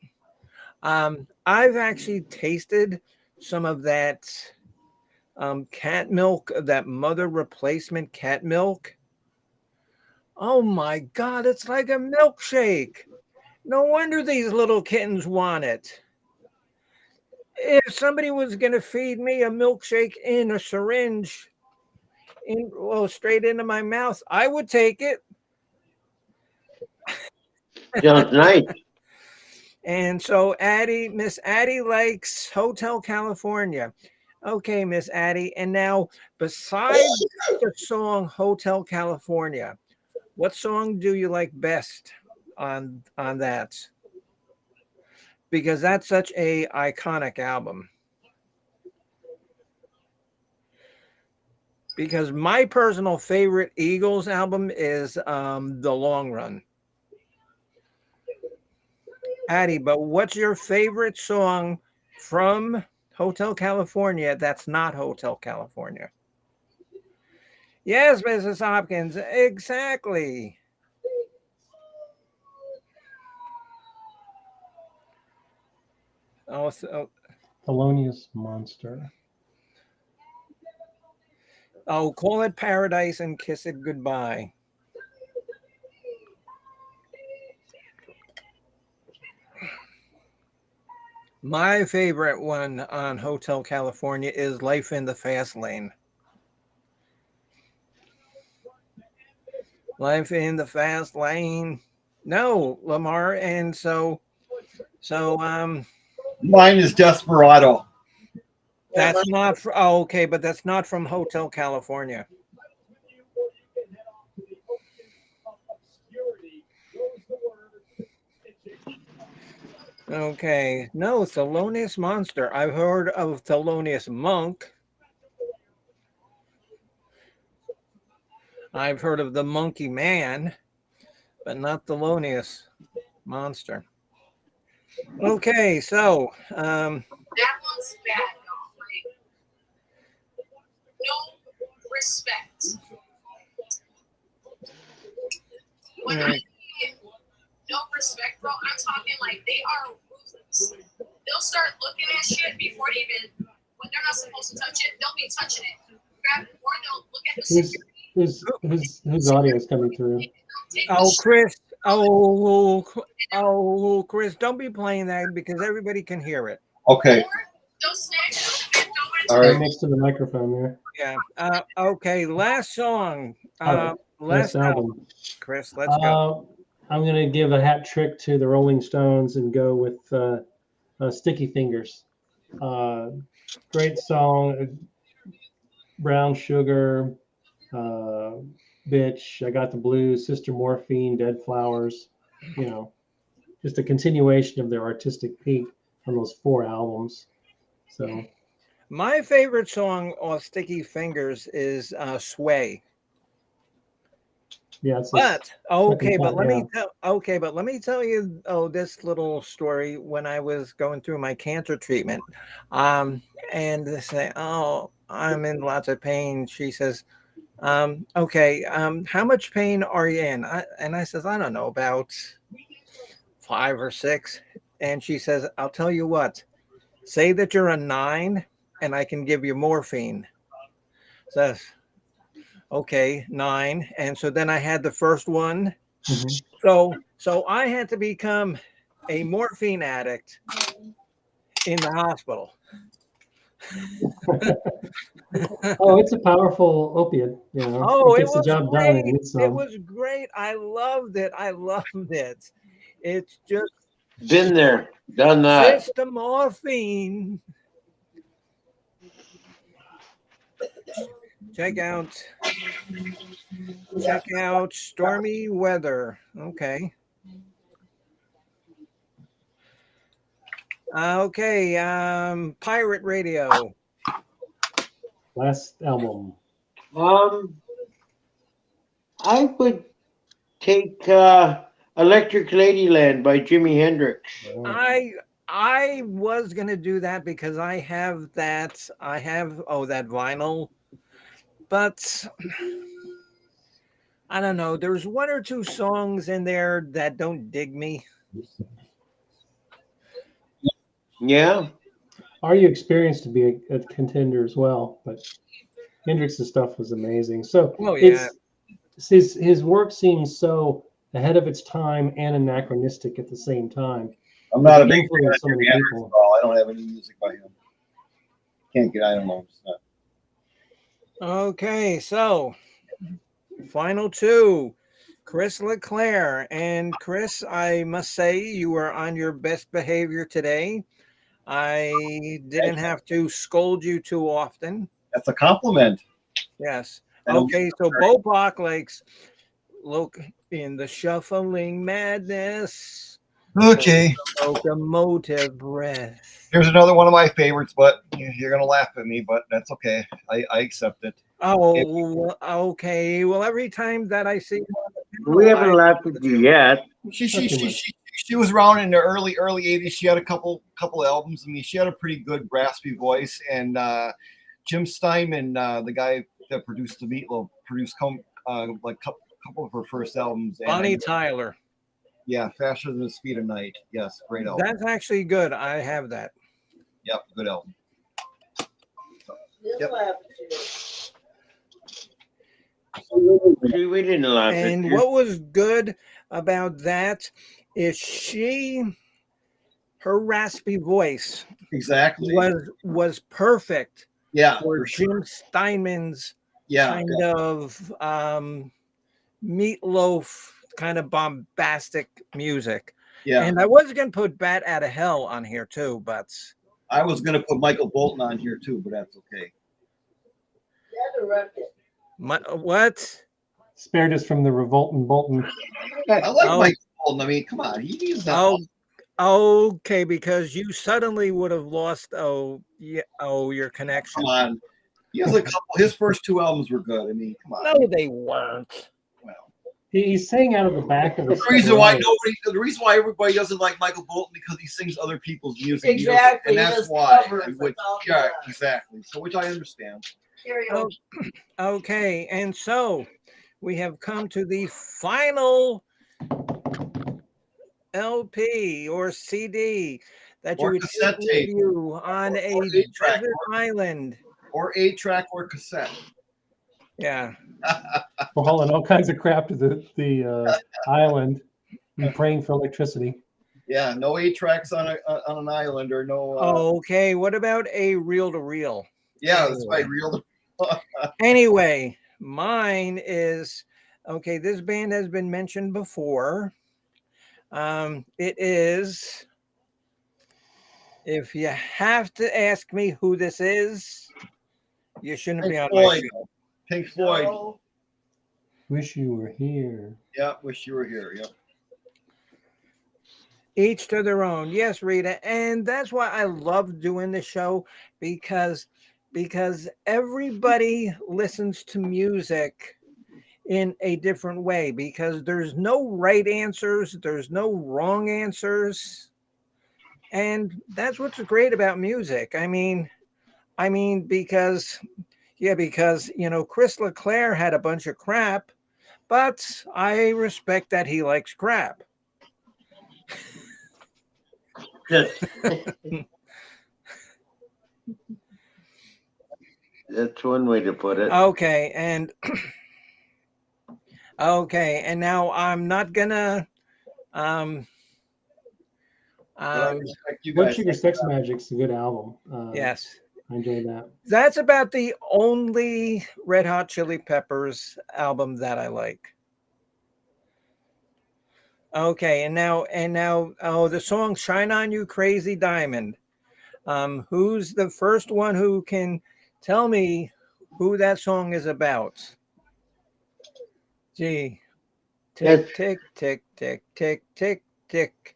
I've actually tasted some of that cat milk, that mother replacement cat milk. Oh my God, it's like a milkshake. No wonder these little kittens want it. If somebody was going to feed me a milkshake in a syringe, straight into my mouth, I would take it. Sounds nice. And so Miss Addie likes Hotel California. Okay, Miss Addie. And now, besides the song Hotel California, what song do you like best on that? Because that's such a iconic album. Because my personal favorite Eagles album is The Long Run. Addie, but what's your favorite song from Hotel California that's not Hotel California? Yes, Mrs. Hopkins, exactly. Oh, Thelonious Monster. Oh, Call It Paradise and Kiss It Goodbye. My favorite one on Hotel California is Life in the Fast Lane. Life in the Fast Lane. No, Lamar. And so Mine is Desperado. that's not okay, but that's not from Hotel California. Okay. No, Thelonious Monster. I've heard of Thelonious Monk. I've heard of the Monkey Man, but not Thelonious Monster. Okay, so That one's bad, y'all. Like, no respect. When I mean no respect, bro, I'm talking like they are ruthless. They'll start looking at shit before they even, when they're not supposed to touch it, they'll be touching it. Grab it, or they'll look at the security. Whose audio is coming through? Take the oh shirt. Chris, Chris, don't be playing that because everybody can hear it. Okay. Or they'll snatch it and throw it All into right. Right next to the microphone there. Yeah. Okay, last song. Oh, Last album. album. Chris, let's go. I'm going to give a hat trick to the Rolling Stones and go with Sticky Fingers. Great song. Brown Sugar, Bitch, I Got the Blues, Sister Morphine, Dead Flowers. You know, just a continuation of their artistic peak on those 4 albums. So, My favorite song off Sticky Fingers is Sway. yeah, it's But okay, second but time, let me tell you this little story when I was going through my cancer treatment. And they say, "Oh, I'm in lots of pain." She says, okay, how much pain are you in?" And I says, "I don't know, about 5 or 6." And she says, "I'll tell you what, say that you're a 9 and I can give you morphine." Says, okay, 9. And so then I had the first one. Mhm. So I had to become a morphine addict in the hospital. Oh, it's a powerful opiate. You know, Oh, it it gets the was job done. great. And it's, It was great. I loved it. I loved it. It's just Been there, done that. system morphine. Check out Stormy Weather. Okay. Okay, Pirate Radio. last album. I would take Electric Ladyland by Jimi Hendrix. I was gonna do that because I have that that vinyl, but I don't know. There's 1 or 2 songs in there that don't dig me. Yeah. Are You Experienced to be a contender as well, but Hendrix's stuff was amazing. So Oh, yeah. his work seems so ahead of its time and anachronistic at the same time. I'm not a He big fan influenced of so many Jimi Hendrix people. at all. I don't have any music by him. Can't get. I don't know. It's not- Okay, so final 2, Chris LeClaire. And Chris, I must say you were on your best behavior today. I didn't have to scold you too often. That's a compliment. Yes. I don't Okay, so Bo Bach likes look in the shuffling madness. Okay. Locomotive breath. Here's another one of my favorites, but you're gonna laugh at me, but that's okay. I accept it. Oh, okay. Well, every time that I see We haven't laughed at you yet. She was around in the early 80s. She had a couple albums. I mean, she had a pretty good raspy voice. And Jim Steinman, the guy that produced the Meatloaf, produced like a couple of her first albums. Bonnie Tyler. Yeah, Faster Than the Speed of Night. Yes, great album. That's actually good. I have that. Yep, good album. They'll Yep. laugh at you. See, we didn't laugh at And you. what was good about that is her raspy voice Exactly. was perfect Yeah. for for sure. Jim Steinman's Yeah. kind of Meatloaf kind of bombastic music. Yeah. And I was gonna put Bat Out of Hell on here too, but I was gonna put Michael Bolton on here too, but that's okay. You had to wreck it. what? Spared us from the Revolt and Bolton. I like Oh. Michael Bolton. I mean, come on, he's not. Okay, because you suddenly would have lost your connection. Come on. He has a couple. His first two albums were good. I mean, come on. No, they weren't. Well, He sang out of the back of the the reason why Silverado. the reason why everybody doesn't like Michael Bolton because he sings other people's music. Exactly, and he that's does why. covers, And which, that's all he yeah, does. exactly. So, which I understand. Carry on. Okay, and so we have come to the final LP or CD that you Or would cassette take with tape. you on a Or 8-track. desert island. Or 8-track or cassette. Yeah. We're hauling all kinds of crap to the island and praying for electricity. Yeah, no 8-tracks on an island or no. Okay, what about a reel to reel? Yeah, that's right. Real. Anyway, mine is okay. This band has been mentioned before. It is. If you have to ask me who this is, you shouldn't be on Pink my Floyd. show. Pink Floyd. No. Wish you were here. Yeah, wish you were here. Yep. Each to their own. Yes, Rita, and that's why I love doing the show because everybody listens to music in a different way because there's no right answers, there's no wrong answers. And that's what's great about music. I mean because Chris LeClaire had a bunch of crap, but I respect that he likes crap. That's one way to put it. Okay, and now I'm not gonna I respect you Blood guys. Sugar Sex Magic's a good album. yes. I enjoyed that. That's about the only Red Hot Chili Peppers album that I like. Okay, and now, the song "Shine On You, Crazy Diamond." Who's the first one who can tell me who that song is about? Gee, tick, Yes. tick, tick, tick, tick, tick, tick.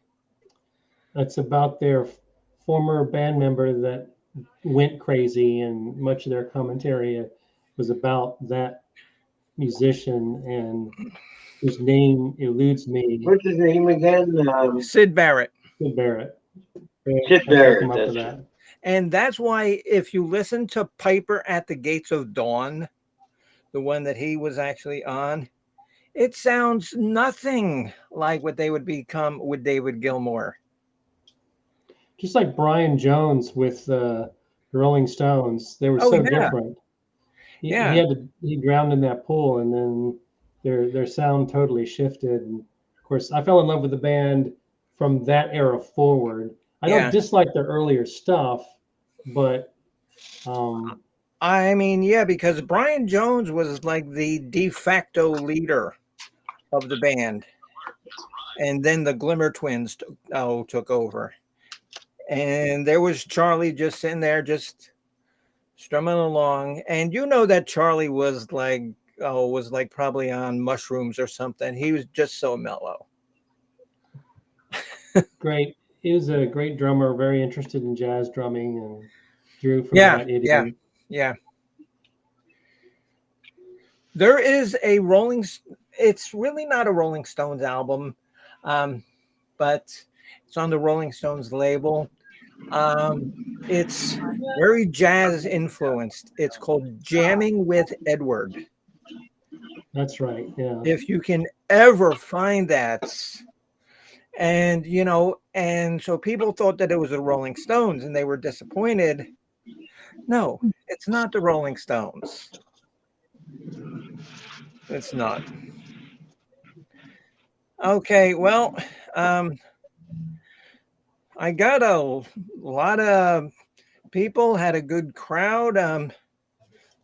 It's about their former band member that went crazy, and much of their commentary was about that musician and whose name eludes me. What's his name again? Sid Barrett. Sid Barrett. Sid I Barrett, come up with that's that. And that's why if you listen to Piper at the Gates of Dawn, the one that he was actually on, it sounds nothing like what they would become with David Gilmour. Just like Brian Jones with the Rolling Stones, they were Oh, so yeah. different. Yeah. He drowned in that pool, and then their sound totally shifted. And of course, I fell in love with the band from that era forward. I Yeah. don't dislike their earlier stuff, but I mean, yeah, because Brian Jones was like the de facto leader of the band. And then the Glimmer Twins took over. And there was Charlie just sitting there, just strumming along. And you know that Charlie was like probably on mushrooms or something. He was just so mellow. great. He was a great drummer, very interested in jazz drumming, and drew from Yeah, that idiom. Yeah. There is a it's really not a Rolling Stones album, but it's on the Rolling Stones label. It's very jazz influenced. It's called Jamming with Edward. That's right. Yeah. If you can ever find that. And, and so people thought that it was the Rolling Stones and they were disappointed. No, it's not the Rolling Stones. It's not. Okay, well, I got a lot of people, had a good crowd,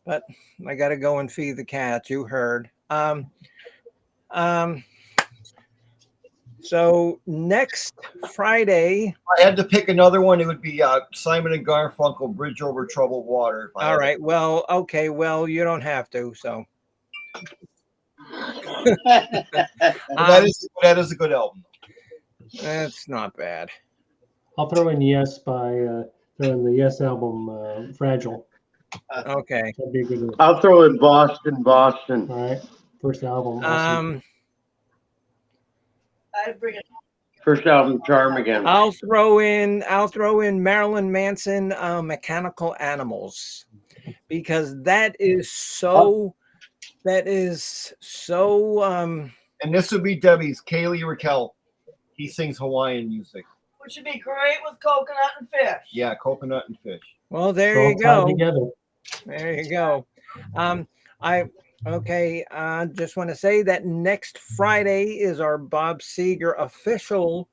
but I got to go and feed the cats. You heard. So next Friday. I had to pick another one. It would be Simon and Garfunkel, "Bridge Over Troubled Water." All right. Well, okay. Well, you don't have to. So that is a good album. that's not bad. I'll throw in Yes by throwing the Yes album, Fragile. Okay. That'd be a good one. I'll throw in Boston, Boston. All right, first album. Awesome. I bring it. First album, Charm Again. I'll throw in Marilyn Manson, Mechanical Animals, because that is so And this would be Debbie's, Kaylee Raquel. He sings Hawaiian music. Which would be great with coconut and fish. Yeah, coconut and fish. well, there All you tied go. together. There you go. I just want to say that next Friday is our Bob Seger official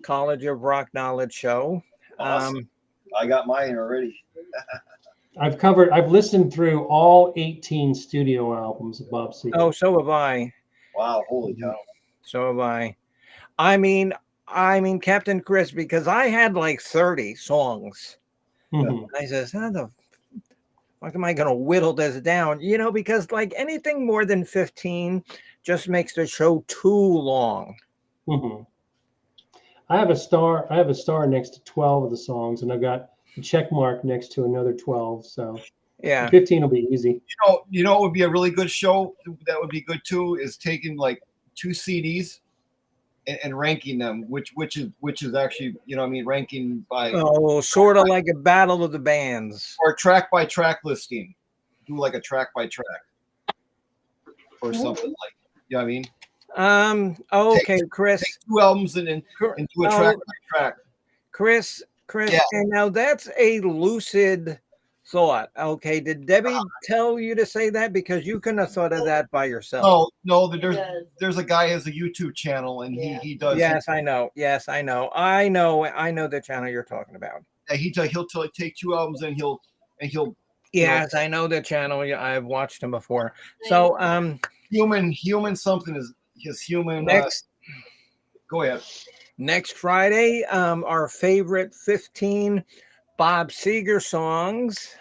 College of Rock Knowledge show. Awesome. I got mine already. I've listened through all 18 studio albums of Bob Seger. Oh, so have I. Wow, holy cow. So have I. I mean, Captain Chris, because I had like 30 songs. Mhm. I says, how the fuck am I going to whittle this down? You know, because like anything more than 15 just makes the show too long. Mhm. I have a star next to 12 of the songs, and I've got a check mark next to another 12. So Yeah. 15 will be easy. You know what would be a really good show that would be good too is taking like 2 CDs and ranking them, which is actually, you know what I mean, ranking by Oh, sort of like a battle of the bands. or track by track listing. Do like a track by track or something like, you know what I mean? Okay, Chris. Take 2 albums and do a track by track. Chris, Yeah. and now that's a lucid thought. Okay, did Debbie tell you to say that? Because you couldn't have thought of that by yourself. No, Yes. there's a guy who has a YouTube channel and Yeah. he does. Yes, I know. Yes, I know. I know the channel you're talking about. He'll take 2 albums and he'll Yes, I know the channel. Yeah, I've watched him before. So, human something is his human. Go ahead. Next Friday, our favorite 15 Bob Seger songs.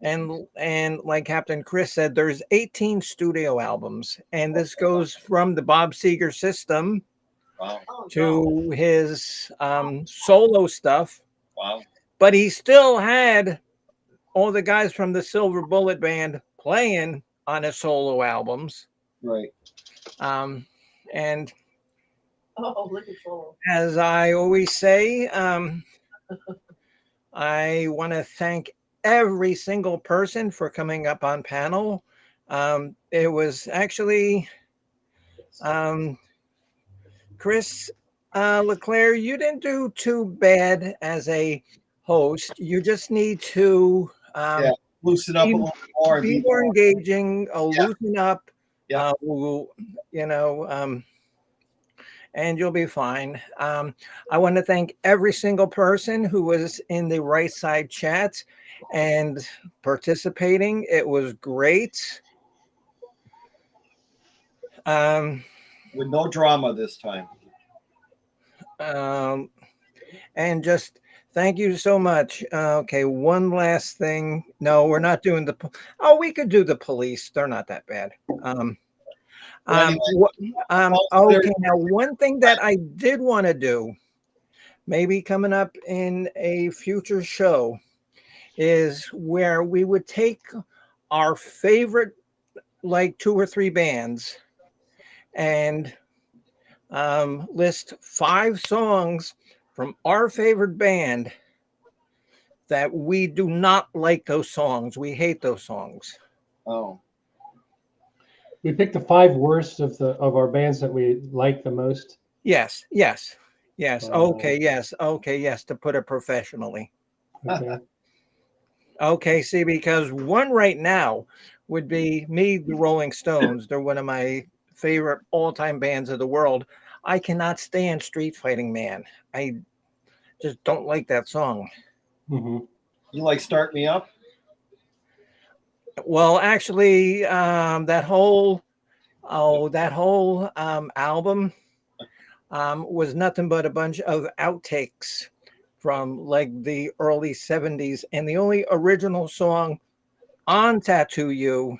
And like Captain Chris said, there's 18 studio albums, and this goes from the Bob Seger system Wow. Oh, no. to his solo stuff. Wow. But he still had all the guys from the Silver Bullet Band playing on his solo albums. Right. And Oh, look at full. as I always say, I want to thank every single person for coming up on panel. It was actually Chris LeClaire, you didn't do too bad as a host. You just need to Loosen up a little more. And be more engaging, Yeah. loosen up, Yeah. And you'll be fine. I want to thank every single person who was in the Right Side chat and participating. It was great. With no drama this time. And just thank you so much. Okay, one last thing. No, we're not doing we could do the police. They're not that bad. Okay, now one thing that I did want to do, maybe coming up in a future show, is where we would take our favorite, like 2 or 3 bands, and list 5 songs from our favorite band that we do not like those songs. We hate those songs. Oh. We picked the 5 worst of our bands that we like the most. Yes. Okay, yes. To put it professionally. Okay. Okay, see, because one right now would be me, the Rolling Stones. They're one of my favorite all-time bands of the world. I cannot stand Street Fighting Man. I just don't like that song. Mm-hmm. You like Start Me Up? Well, actually, that whole album was nothing but a bunch of outtakes from like the early 70s, and the only original song on Tattoo You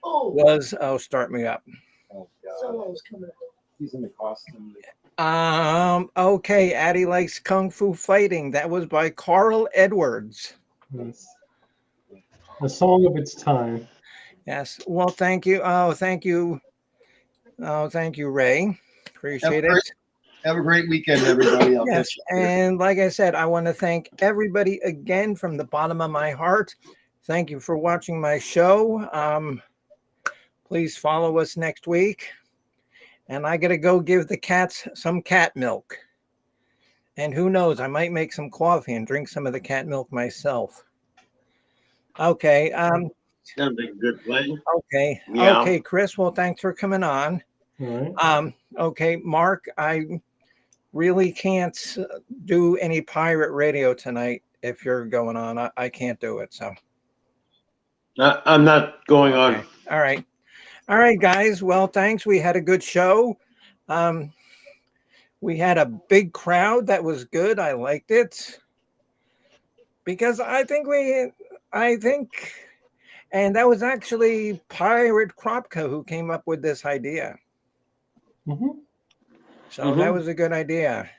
was Start Me Up. Oh God. Someone's coming up. He's in the costume. Okay, Addie likes Kung Fu Fighting. That was by Carl Edwards. Yes. A song of its time. Yes. Well, thank you. Oh, thank you. Oh, thank you, Ray. Appreciate Have a it. Have a great weekend, everybody. I'll Yes. catch you later. And like I said, I want to thank everybody again from the bottom of my heart. Thank you for watching my show. Please follow us next week. And I got to go give the cats some cat milk. And who knows, I might make some coffee and drink some of the cat milk myself. Okay. Sounds like a good plan. Okay. Yeah. Okay, Chris. Well, thanks for coming on. All right. Okay, Mark, I really can't do any pirate radio tonight if you're going on. I can't do it. So, I'm not going okay. on. All right. All right, guys. Well, thanks. We had a good show. We had a big crowd. That was good. I liked it because I think, and that was actually Pirate Kropka who came up with this idea. Mhm. So that was a good idea.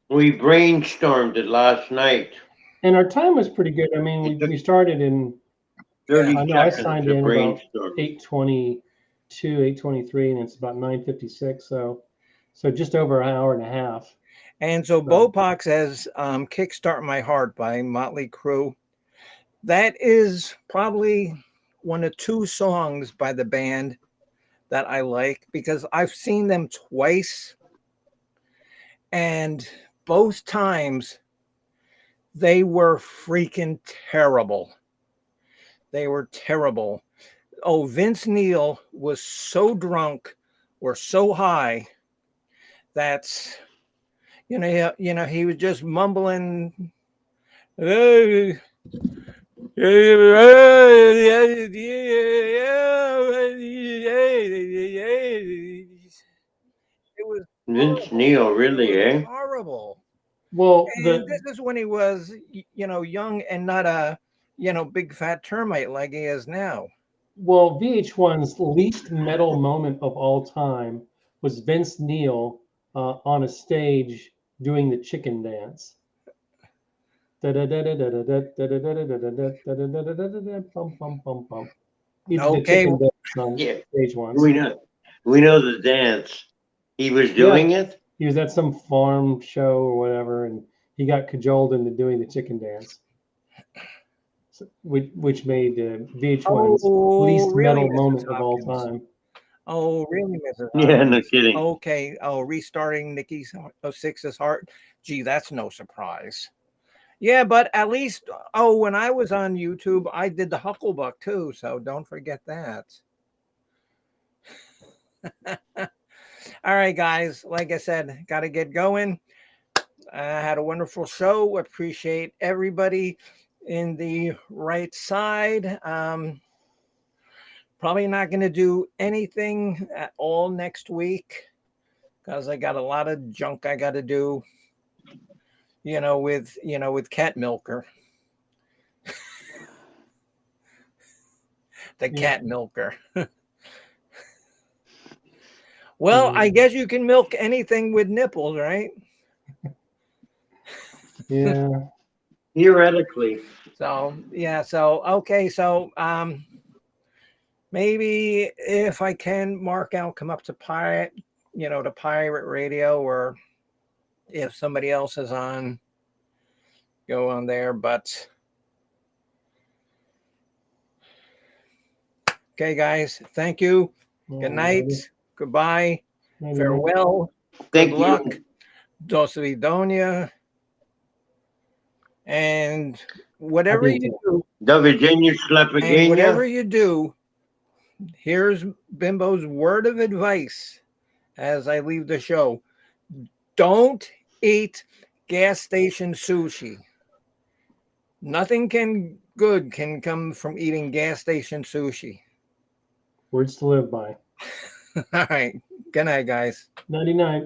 We brainstormed it last night. And our time was pretty good. I mean, we started in 30 I know I seconds signed to in about brainstorm. 8:22, 8:23, and it's about 9:56. So just over an hour and a half. And so Bopox says Kickstart My Heart by Motley Crue. That is probably one of two songs by the band that I like because I've seen them twice. And both times they were freaking terrible. They were terrible. Oh, Vince Neil was so drunk or so high that he was just mumbling. It was Vince Neil, really, eh? horrible. Well, And this is when he was, young and not a, big fat termite like he is now. Well, VH1's least metal moment of all time was Vince Neil on a stage doing the chicken dance. He did the Okay. chicken dance on Yeah. stage once. We know the dance. He was doing it. He was at some farm show or whatever, and he got cajoled into doing the chicken dance, which made VH1's least really, metal Mrs. moment of all Hopkins? time. Oh, really, Mrs. Yeah, no Hopkins? kidding. Okay. Oh, restarting Nikki Sixx's heart. Gee, that's no surprise. Yeah, but at least, when I was on YouTube, I did the Hucklebuck too. So don't forget that. All right, guys. Like I said, got to get going. I had a wonderful show. Appreciate everybody in the right side. Probably not going to do anything at all next week because I got a lot of junk I got to do. With Cat Milker. The Cat Milker. Well, I guess you can milk anything with nipples, right? Yeah. Theoretically. So, yeah. So, okay. So, maybe if I can, Mark, I'll come up to Pirate Radio, or if somebody else is on, go on there. But okay, guys, thank you. Good night. Goodbye. Farewell. Thank Good luck. you. Dos Vidonia. And whatever you do, The Virginia and whatever Slapagania. you do, here's Bimbo's word of advice as I leave the show. Don't eat gas station sushi. Nothing good can come from eating gas station sushi. Words to live by. All right. Good night, guys. 99.